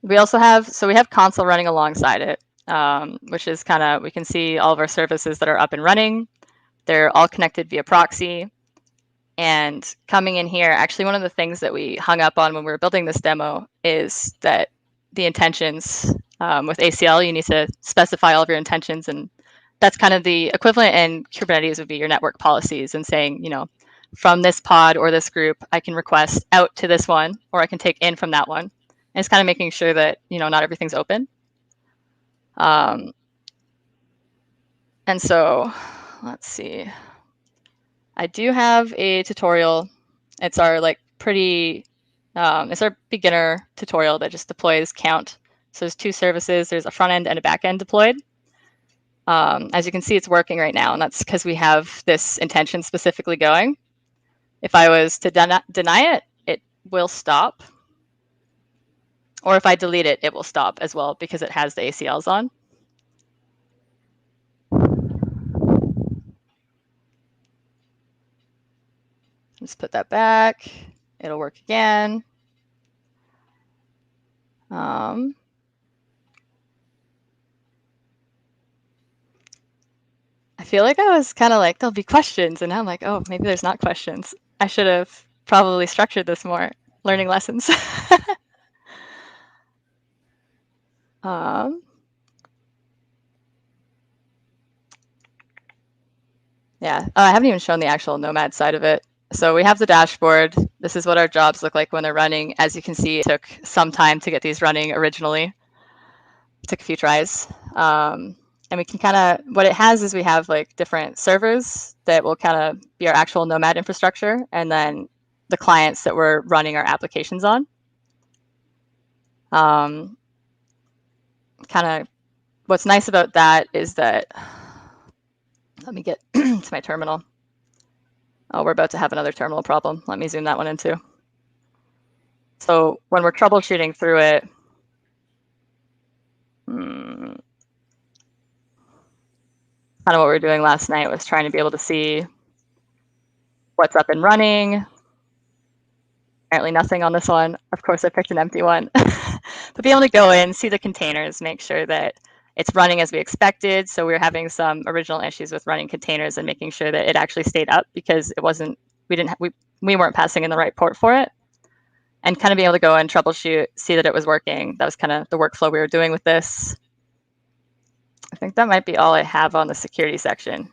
we also have console running alongside it, which is kind of, we can see all of our services that are up and running. They're all connected via proxy. And coming in here, actually one of the things that we hung up on when we were building this demo is that the intentions with ACL, you need to specify all of your intentions. And that's kind of the equivalent in Kubernetes would be your network policies and saying, from this pod or this group, I can request out to this one, or I can take in from that one. And it's kind of making sure that, not everything's open. And so let's see. I do have a tutorial. It's our it's our beginner tutorial that just deploys count. So there's two services. There's a front end and a back end deployed. As you can see, it's working right now, and that's because we have this intention specifically going. If I was to deny it, it will stop. Or if I delete it, it will stop as well because it has the ACLs on. Let's put that back. It'll work again. I feel like I was kind of like, there'll be questions. And now I'm like, oh, maybe there's not questions. I should have probably structured this more, learning lessons. Yeah, I haven't even shown the actual Nomad side of it. So we have the dashboard. This is what our jobs look like when they're running. As you can see, it took some time to get these running originally. It took a few tries. And we can kind of, what it has is we have like different servers that will kind of be our actual Nomad infrastructure, and then the clients that we're running our applications on. Kind of what's nice about that is that, let me get to my terminal. Oh, we're about to have another terminal problem. Let me zoom that one in too. So when we're troubleshooting through it, kind of what we were doing last night was trying to be able to see what's up and running. Apparently nothing on this one. Of course, I picked an empty one. But be able to go in, see the containers, make sure that it's running as we expected. So we were having some original issues with running containers and making sure that it actually stayed up because it wasn't, we weren't passing in the right port for it. And kind of be able to go and troubleshoot, see that it was working. That was kind of the workflow we were doing with this. I think that might be all I have on the security section.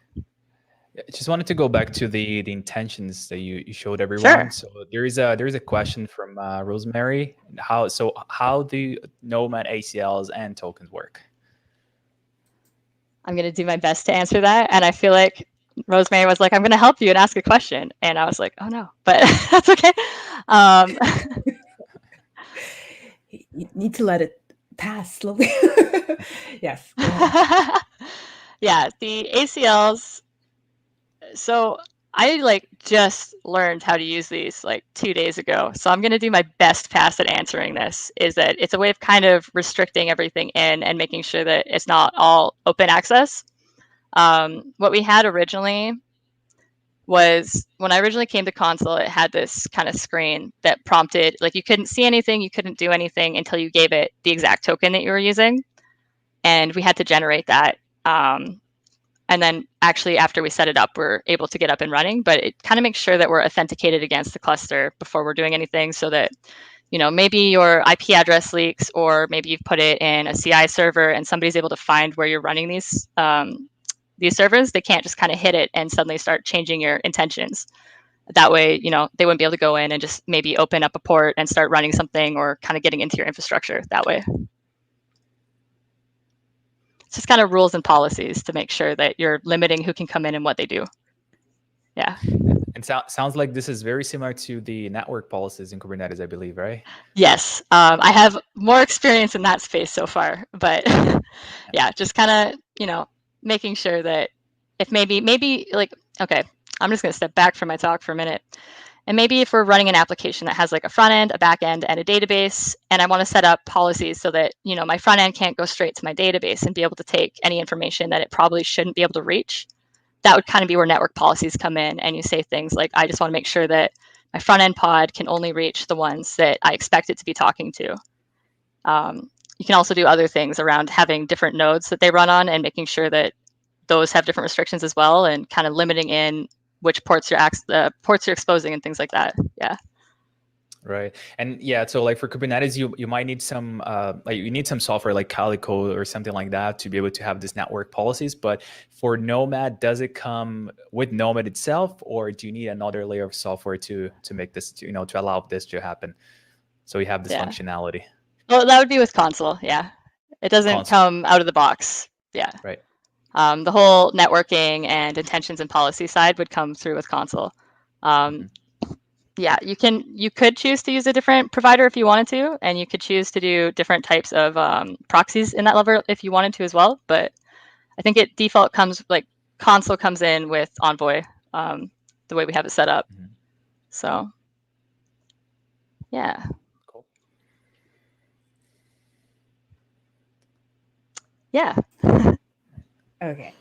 I just wanted to go back to the intentions that you showed everyone. Sure. So there is a question from Rosemary. How do Nomad ACLs and tokens work? I'm going to do my best to answer that. And I feel like Rosemary was like, I'm going to help you and ask a question. And I was like, oh no, but that's okay. You need to let it pass slowly. Yes. Yeah, the ACLs. So I like just learned how to use these like 2 days ago. So I'm going to do my best pass at answering this. Is that it's a way of kind of restricting everything in and making sure that it's not all open access. What we had originally was when I originally came to console, it had this kind of screen that prompted, like you couldn't see anything, you couldn't do anything until you gave it the exact token that you were using. And we had to generate that. And then actually after we set it up, we're able to get up and running, but it kind of makes sure that we're authenticated against the cluster before we're doing anything so that, you know, maybe your IP address leaks, or maybe you've put it in a CI server and somebody's able to find where you're running these servers. They can't just kind of hit it and suddenly start changing your intentions. That way, you know, they wouldn't be able to go in and just maybe open up a port and start running something or kind of getting into your infrastructure that way. It's just kind of rules and policies to make sure that you're limiting who can come in and what they do. Yeah. And sounds like this is very similar to the network policies in Kubernetes, I believe, right? Yes. I have more experience in that space so far, but yeah, just kind of, you know, making sure that if maybe like, okay, I'm just going to step back from my talk for a minute. And maybe if we're running an application that has like a front end, a back end, and a database, and I want to set up policies so that, you know, my front end can't go straight to my database and be able to take any information that it probably shouldn't be able to reach, that would kind of be where network policies come in. And you say things like, I just want to make sure that my front end pod can only reach the ones that I expect it to be talking to. You can also do other things around having different nodes that they run on and making sure that those have different restrictions as well, and kind of limiting in which ports you're exposing and things like that. Yeah. Right. And yeah, so like for Kubernetes, you might need some you need some software like Calico or something like that to be able to have these network policies. But for Nomad, does it come with Nomad itself, or do you need another layer of software to make this, to allow this to happen? So you have this functionality. Well, that would be with console. Yeah. It doesn't come out of the box. Yeah. Right. The whole networking and intentions and policy side would come through with console. Yeah, you could choose to use a different provider if you wanted to, and you could choose to do different types of proxies in that level if you wanted to as well. But I think it default comes, like console comes in with Envoy, the way we have it set up. So yeah. Cool. Yeah. Okay.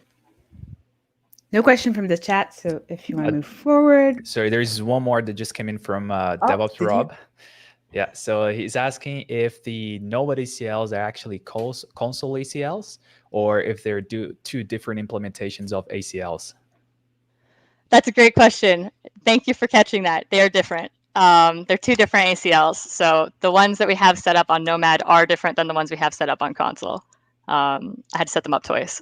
No question from the chat, so if you want to move forward. Sorry, there's one more that just came in from DevOps Rob. Yeah, so he's asking if the Nomad ACLs are actually console ACLs, or if they're two different implementations of ACLs. That's a great question. Thank you for catching that. They are different. They're two different ACLs. So the ones that we have set up on Nomad are different than the ones we have set up on console. I had to set them up twice.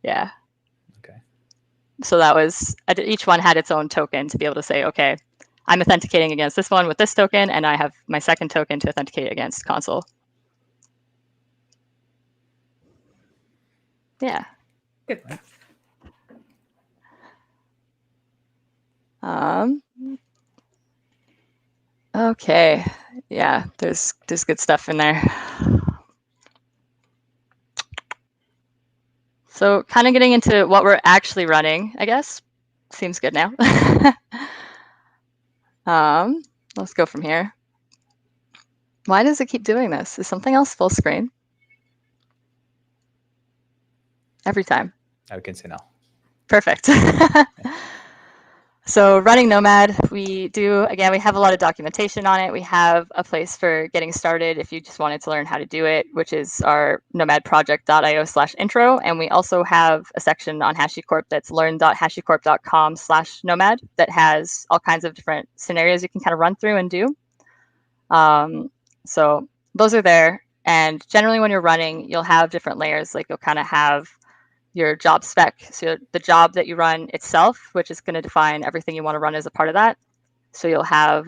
Yeah. Okay. So that was, each one had its own token to be able to say, okay, I'm authenticating against this one with this token, and I have my second token to authenticate against console. Yeah. Good. Okay. Yeah, there's good stuff in there. So kind of getting into what we're actually running, I guess. Seems good now. Let's go from here. Why does it keep doing this? Is something else full screen? Every time. I can say no. Perfect. So running Nomad, we have a lot of documentation on it. We have a place for getting started if you just wanted to learn how to do it, which is our nomadproject.io/intro. And we also have a section on HashiCorp that's learn.hashicorp.com/nomad that has all kinds of different scenarios you can kind of run through and do. So those are there. And generally when you're running, you'll have different layers. Like you'll kind of have your job spec, so the job that you run itself, which is going to define everything you want to run as a part of that. So you'll have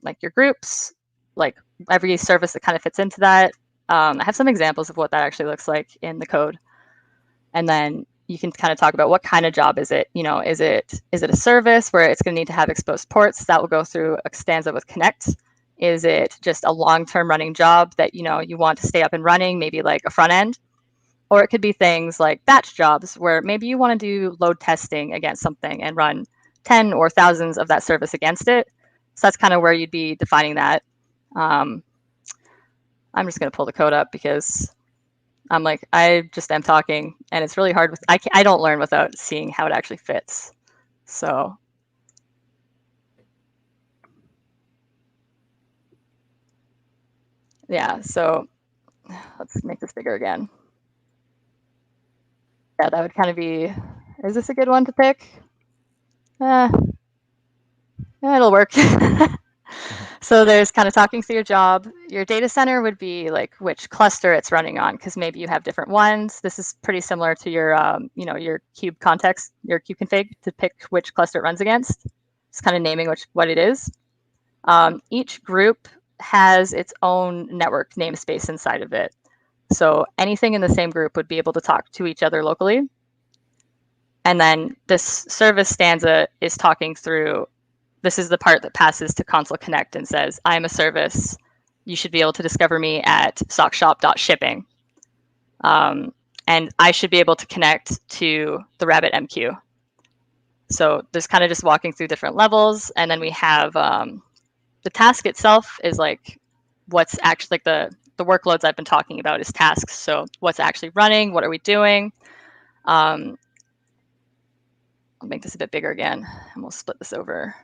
like your groups, like every service that kind of fits into that. I have some examples of what that actually looks like in the code. And then you can kind of talk about what kind of job is it? Is it a service where it's going to need to have exposed ports that will go through a stanza with connect? Is it just a long-term running job that you want to stay up and running, maybe like a front end? Or it could be things like batch jobs, where maybe you want to do load testing against something and run 10 or thousands of that service against it. So that's kind of where you'd be defining that. I'm just going to pull the code up because I just am talking, and it's really hard. I don't learn without seeing how it actually fits. So yeah, so let's make this bigger again. Yeah, that would kind of be, is this a good one to pick? Yeah, it'll work. So there's kind of talking through your job. Your data center would be like which cluster it's running on, because maybe you have different ones. This is pretty similar to your, your kube context, your kube config, to pick which cluster it runs against. It's kind of naming what it is. Each group has its own network namespace inside of it. So anything in the same group would be able to talk to each other locally. And then this service stanza is talking through, this is the part that passes to console connect and says, I'm a service. You should be able to discover me at sockshop.shipping. And I should be able to connect to the Rabbit MQ. So there's kind of just walking through different levels. And then we have the task itself is like what's actually like the workloads I've been talking about is tasks. So what's actually running? What are we doing? I'll make this a bit bigger again, and we'll split this over.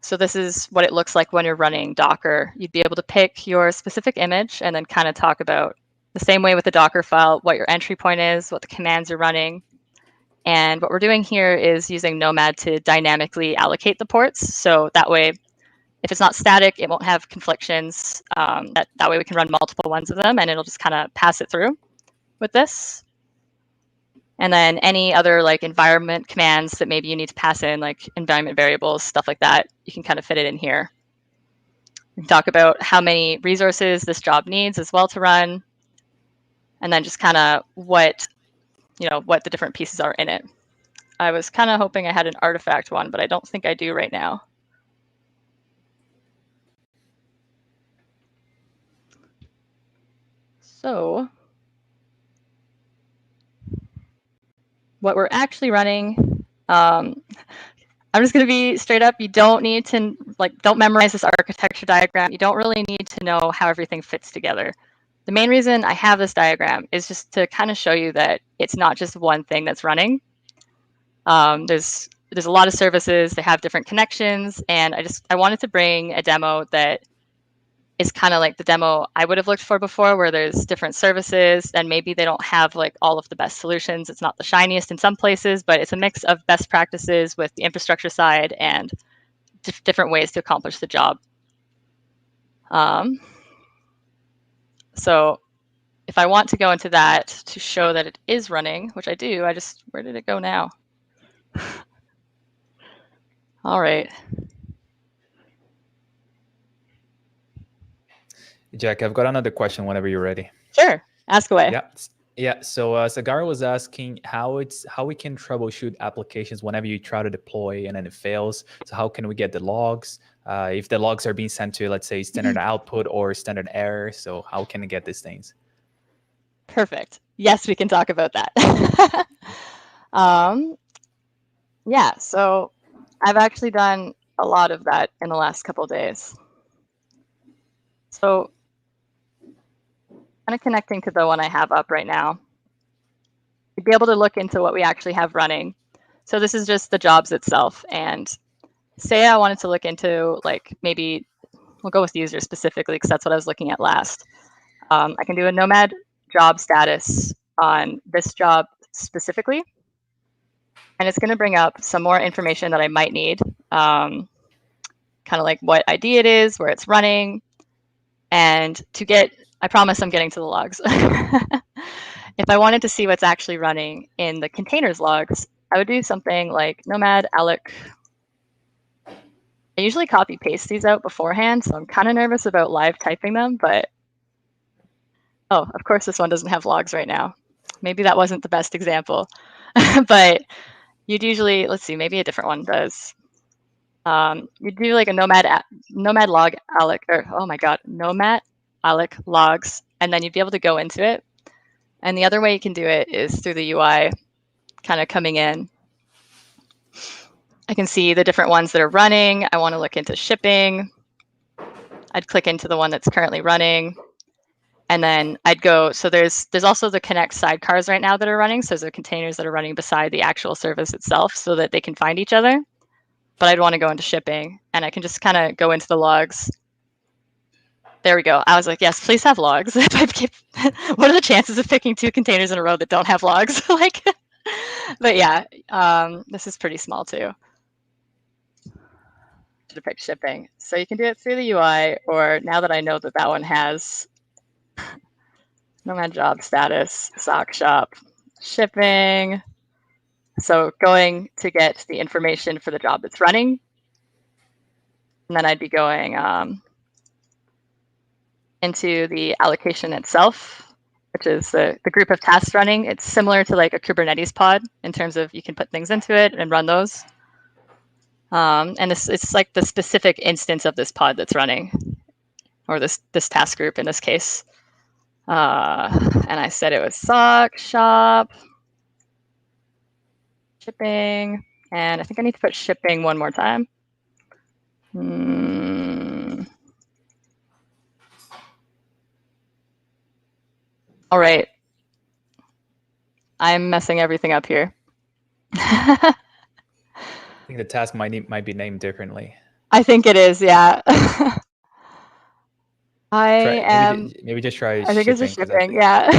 So this is what it looks like when you're running Docker. You'd be able to pick your specific image and then kind of talk about the same way with the Docker file, what your entry point is, what the commands are running. And what we're doing here is using Nomad to dynamically allocate the ports. So that way, if it's not static, it won't have conflictions. That way we can run multiple ones of them, and it'll just kind of pass it through with this. And then any other like environment commands that maybe you need to pass in, like environment variables, stuff like that, you can kind of fit it in here. We can talk about how many resources this job needs as well to run, and then just kind of what the different pieces are in it. I was kind of hoping I had an artifact one, but I don't think I do right now. So what we're actually running, I'm just going to be straight up. You don't need to don't memorize this architecture diagram. You don't really need to know how everything fits together. The main reason I have this diagram is just to kind of show you that it's not just one thing that's running. There's a lot of services. They have different connections, and I wanted to bring a demo that is kind of like the demo I would have looked for before, where there's different services and maybe they don't have like all of the best solutions. It's not the shiniest in some places, but it's a mix of best practices with the infrastructure side and different ways to accomplish the job. So if I want to go into that to show that it is running, which I do, where did it go now? All right. Jack, I've got another question whenever you're ready. Sure, ask away. Yeah. So Sagara was asking how we can troubleshoot applications whenever you try to deploy and then it fails. So how can we get the logs? If the logs are being sent to, let's say, standard output or standard error, so how can we get these things? Perfect. Yes, we can talk about that. Yeah, so I've actually done a lot of that in the last couple of days. So kind of connecting to the one I have up right now, you'd be able to look into what we actually have running. So this is just the jobs itself. And say I wanted to look into, like, maybe we'll go with user specifically because that's what I was looking at last. I can do a Nomad Job Status on this job specifically. And it's going to bring up some more information that I might need, kind of like what ID it is, where it's running. And I promise I'm getting to the logs. If I wanted to see what's actually running in the containers logs, I would do something like Nomad alloc. I usually copy paste these out beforehand, so I'm kind of nervous about live typing them, but oh, of course this one doesn't have logs right now. Maybe that wasn't the best example, but you'd usually, let's see, maybe a different one does. You'd do like a Nomad log alloc, or oh my God, Nomad alloc logs, and then you'd be able to go into it And the other way you can do it is through the UI, kind of coming in. I can see the different ones that are running. I want to look into shipping. I'd click into the one that's currently running. And then I'd go, so there's also the Connect sidecars right now that are running. So there's the containers that are running beside the actual service itself so that they can find each other. But I'd want to go into shipping, and I can just kind of go into the logs. There we go. I was like, yes, please have logs. What are the chances of picking 2 containers in a row that don't have logs? But yeah, this is pretty small too. To pick shipping. So you can do it through the UI, or now that I know that that one has Nomad Job Status, sock shop, shipping. So going to get the information for the job that's running. And then I'd be going into the allocation itself, which is the group of tasks running. It's similar to like a Kubernetes pod in terms of you can put things into it and run those. And it's like the specific instance of this pod that's running, or this task group in this case. And I said it was sock, shop, shipping, and I think I need to put shipping one more time. All right. I'm messing everything up here. I think the task might be named differently. I think it is, yeah. Maybe just try shipping. I think it's a shipping, yeah.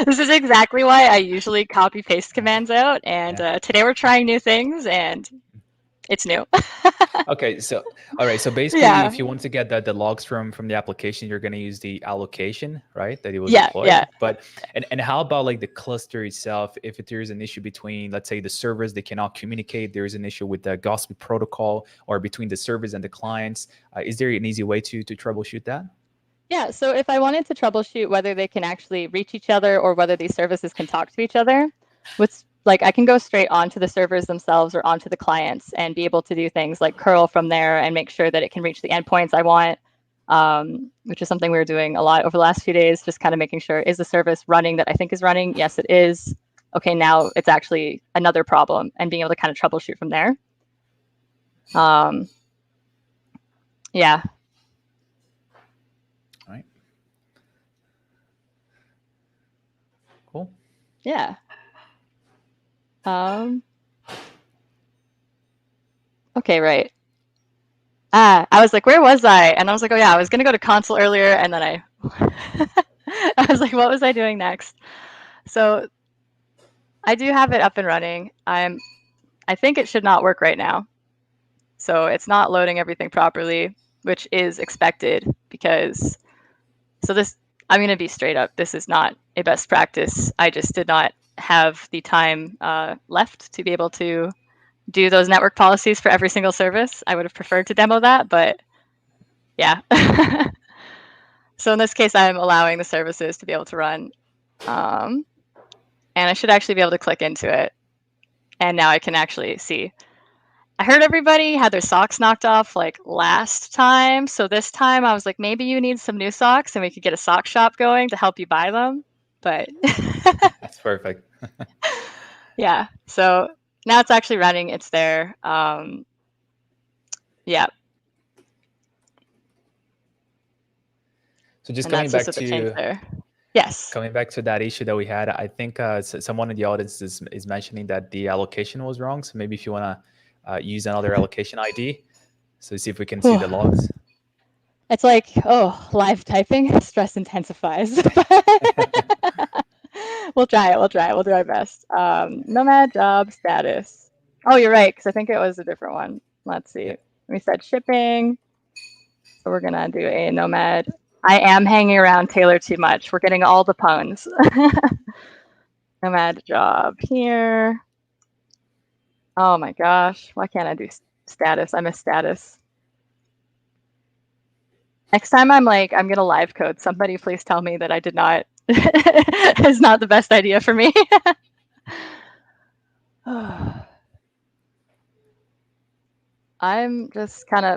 This is exactly why I usually copy paste commands out, and today we're trying new things, and it's new. Okay, so all right, so basically, if you want to get the logs from the application, you're going to use the allocation, right? That it was deployed. Yeah. But and how about like the cluster itself? If there's an issue between, let's say, the servers, they cannot communicate. There's an issue with the OWASP protocol, or between the servers and the clients. Is there an easy way to troubleshoot that? Yeah. So if I wanted to troubleshoot whether they can actually reach each other or whether these services can talk to each other, I can go straight onto the servers themselves or onto the clients and be able to do things like curl from there and make sure that it can reach the endpoints I want, which is something we were doing a lot over the last few days, just kind of making sure, is the service running that I think is running? Yes, it is. Okay, now it's actually another problem, and being able to kind of troubleshoot from there. Yeah. All right. Cool. Yeah. Okay, right. I was like, where was I? And I was like, oh yeah, I was gonna go to console earlier, and then I was like, what was I doing next? So I do have it up and running. I think it should not work right now. So it's not loading everything properly, which is expected because, I'm gonna be straight up, this is not a best practice. I just did not have the time left to be able to do those network policies for every single service. I would have preferred to demo that, but yeah. So in this case, I'm allowing the services to be able to run. And I should actually be able to click into it. And now I can actually see. I heard everybody had their socks knocked off like last time. So this time I was like, maybe you need some new socks and we could get a sock shop going to help you buy them. But that's perfect. Yeah. So now it's actually running. It's there. Yeah. So just coming back to yes, coming back to that issue that we had, I think someone in the audience is mentioning that the allocation was wrong. So maybe if you want to use another allocation ID, so see if we can see the logs. It's like, oh, live typing, stress intensifies. We'll try it. We'll do our best. Nomad Job Status. Oh, you're right, because I think it was a different one. Let's see. We said shipping. So we're going to do a Nomad. I am hanging around Taylor too much. We're getting all the puns. Nomad Job here. Oh my gosh. Why can't I do status? I miss status. Next time I'm going to live code. Somebody please tell me that I did not. Is not the best idea for me. I'm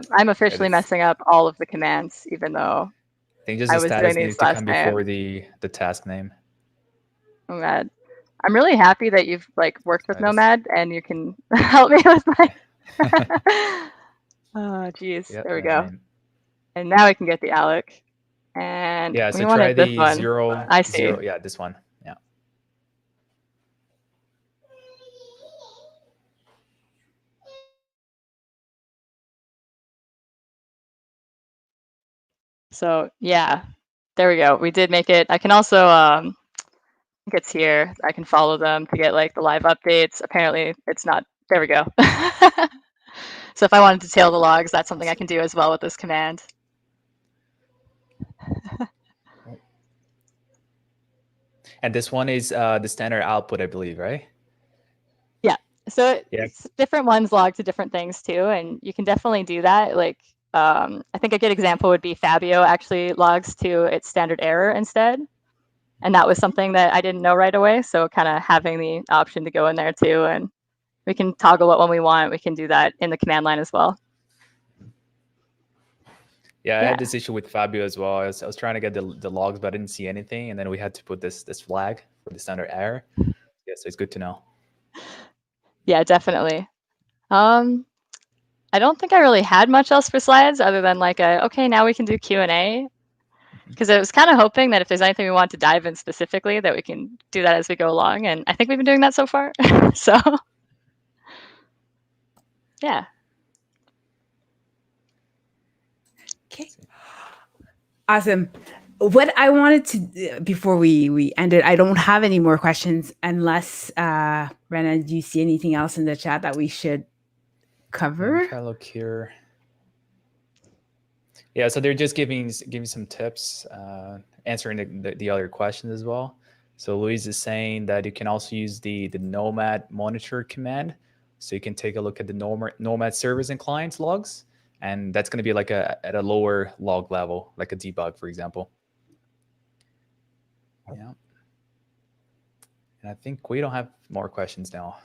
officially messing up all of the commands, even though I think just I the was status doing needs these to last come time. before the task name. Nomad. I'm really happy that you've like worked with Status. Nomad and you can help me with my. Oh, geez. Yep, There we go. right. And now we can get the alloc. And Yeah, we so want try it this the one. 0, I see. 0. Yeah, this one. Yeah. So yeah, there we go. We did make it. I can also I think it's here. I can follow them to get like the live updates. Apparently it's not. There we go. So if I wanted to tail the logs, that's something I can do as well with this command. And this one is the standard output, I believe, right? Yeah. So Yeah. different ones log to different things too, and you can definitely do that. Like I think a good example would be Fabio actually logs to its standard error instead. And that was something that I didn't know right away. So kind of having the option to go in there too, and we can toggle it when we want. We can do that in the command line as well. Yeah, I had this issue with Fabio as well. I was trying to get the logs, but I didn't see anything, and then we had to put this flag for the standard error. Yeah, so it's good to know. Yeah, definitely. I don't think I really had much else for slides other than like okay, now we can do Q&A. Because I was kind of hoping that if there's anything we want to dive in specifically, that we can do that as we go along. And I think we've been doing that so far. So yeah. Okay. Awesome. What I wanted to, before we end it, I don't have any more questions unless, Renan, do you see anything else in the chat that we should cover? I'm trying to look here. Yeah, so they're just giving some tips, answering the other questions as well. So Louise is saying that you can also use the Nomad Monitor command. So you can take a look at the Nomad servers and clients logs. And that's going to be like at a lower log level, like a debug, for example. Yeah. And I think we don't have more questions now.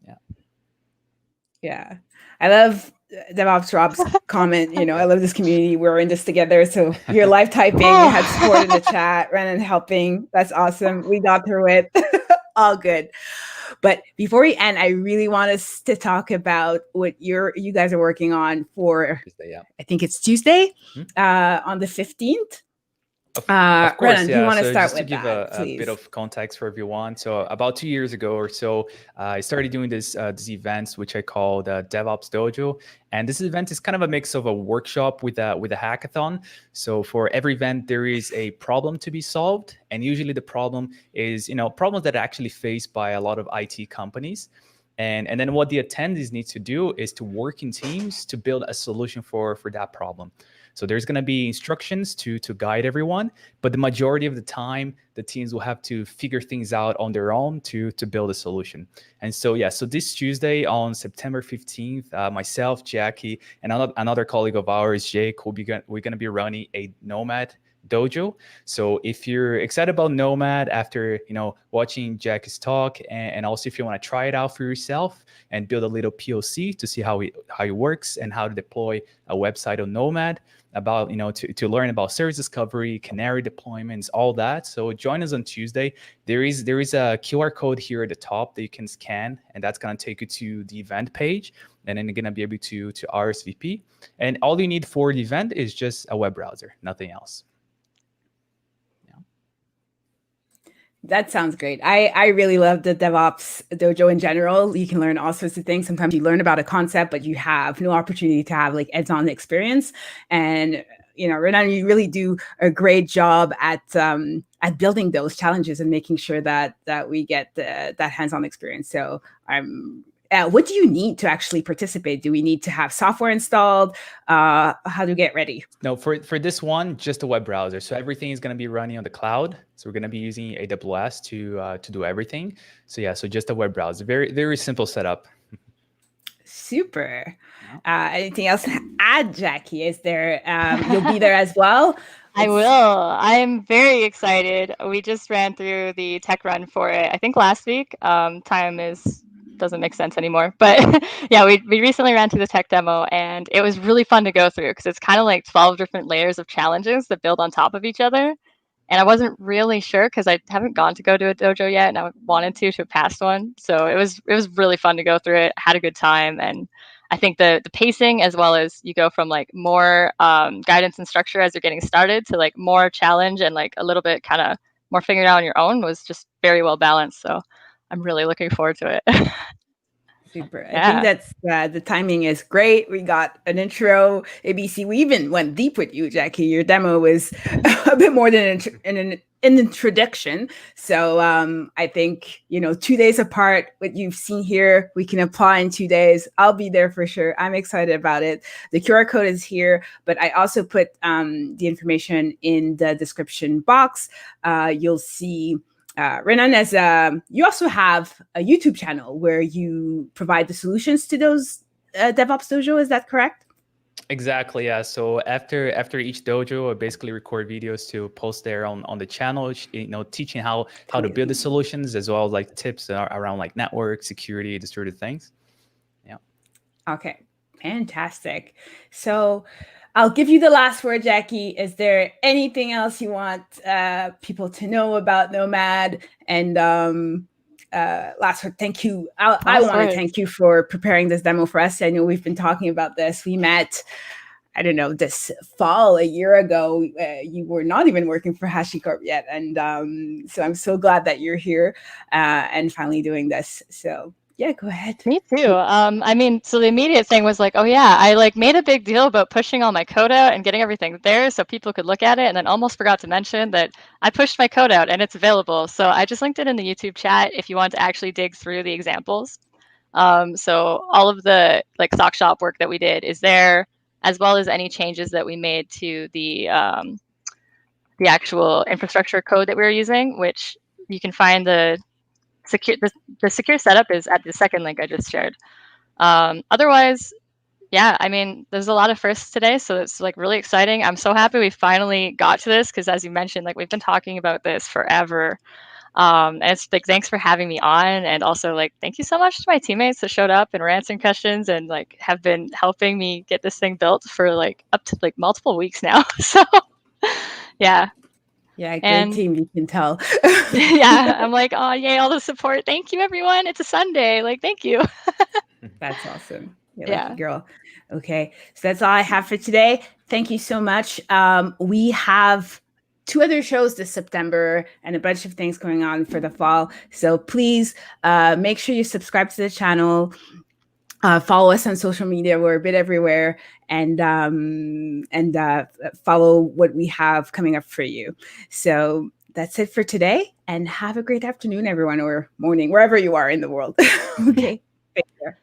Yeah. Yeah. I love DevOps Rob's comment. You know, I love this community. We're in this together. So you're live typing. You had support in the chat, Renan helping. That's awesome. We got through it. All good. But before we end, I really want us to talk about what you guys are working on for Tuesday, yeah. I think it's Tuesday, on the 15th. Of course, Renan, do you want to so start just to with give that, a bit of context for everyone. So about 2 years ago or so, I started doing these events, which I call the DevOps Dojo. And this event is kind of a mix of a workshop with a hackathon. So for every event, there is a problem to be solved. And usually the problem is, problems that are actually faced by a lot of IT companies. And then what the attendees need to do is to work in teams to build a solution for that problem. So there's going to be instructions to guide everyone, but the majority of the time, the teams will have to figure things out on their own to build a solution. And so, yeah, so this Tuesday on September 15th, myself, Jackie, and another colleague of ours, Jake, we're going to be running a Nomad Dojo. So if you're excited about Nomad after watching Jackie's talk, and also if you want to try it out for yourself and build a little POC to see how it works and how to deploy a website on Nomad, about to learn about service discovery, canary deployments, all that. So join us on Tuesday. There is a QR code here at the top that you can scan, and that's going to take you to the event page, and then you're going to be able to RSVP. And all you need for the event is just a web browser, nothing else. That sounds great. I really love the DevOps Dojo in general. You can learn all sorts of things. Sometimes you learn about a concept, but you have no opportunity to have like hands-on experience. And Renan, you really do a great job at building those challenges and making sure that we get that hands-on experience. So what do you need to actually participate? Do we need to have software installed? How to get ready? No, for this one, just a web browser. So everything is going to be running on the cloud. So we're going to be using AWS to do everything. So yeah, so just a web browser. Very, very simple setup. Super. Anything else to add, Jackie? Is there, you'll be there as well? I will. I'm very excited. We just ran through the tech run for it, I think last week. Time is doesn't make sense anymore. But yeah, we recently ran through the tech demo, and it was really fun to go through because it's kind of like 12 different layers of challenges that build on top of each other. And I wasn't really sure because I haven't gone to go to a dojo yet, and I wanted to a past one. So it was really fun to go through it. Had a good time, and I think the pacing, as well as you go from like more guidance and structure as you're getting started to like more challenge and like a little bit kind of more figuring it out on your own, was just very well balanced. So I'm really looking forward to it. Super. Yeah. I think that's the timing is great. We got an intro, ABC. We even went deep with you, Jackie. Your demo was a bit more than an introduction. So I think, 2 days apart, what you've seen here, we can apply in 2 days. I'll be there for sure. I'm excited about it. The QR code is here, but I also put the information in the description box. You'll see Renan, you also have a YouTube channel where you provide the solutions to those DevOps Dojo. Is that correct? Exactly, yeah. So after each dojo, I basically record videos to post there on the channel, teaching how to build the solutions, as well as like tips around like network security, distributed things. Yeah. Okay, fantastic. So I'll give you the last word, Jackie. Is there anything else you want people to know about Nomad? And last word, thank you. I want to thank you for preparing this demo for us. I know we've been talking about this. We met, I don't know, this fall a year ago. You were not even working for HashiCorp yet. And so I'm so glad that you're here and finally doing this. So yeah, go ahead. Me too. I mean, so the immediate thing was like, oh yeah, I like made a big deal about pushing all my code out and getting everything there so people could look at it, and then almost forgot to mention that I pushed my code out and it's available. So I just linked it in the YouTube chat if you want to actually dig through the examples. So all of the like sock shop work that we did is there, as well as any changes that we made to the actual infrastructure code that we were using, which you can find the secure setup is at the second link I just shared. Otherwise, yeah, I mean, there's a lot of firsts today, so it's like really exciting. I'm so happy we finally got to this because, as you mentioned, like we've been talking about this forever. And it's like, thanks for having me on, and also like thank you so much to my teammates that showed up and were answering questions and like have been helping me get this thing built for like up to like multiple weeks now. So yeah. Yeah, great team, you can tell. Yeah, I'm like, oh, yay, all the support. Thank you, everyone. It's a Sunday. Like, thank you. That's awesome. Yeah. Lucky girl. Okay, so that's all I have for today. Thank you so much. We have 2 other shows this September and a bunch of things going on for the fall. So please make sure you subscribe to the channel. Follow us on social media. We're a bit everywhere, and follow what we have coming up for you. So that's it for today, and have a great afternoon, everyone, or morning, wherever you are in the world. Okay, take care.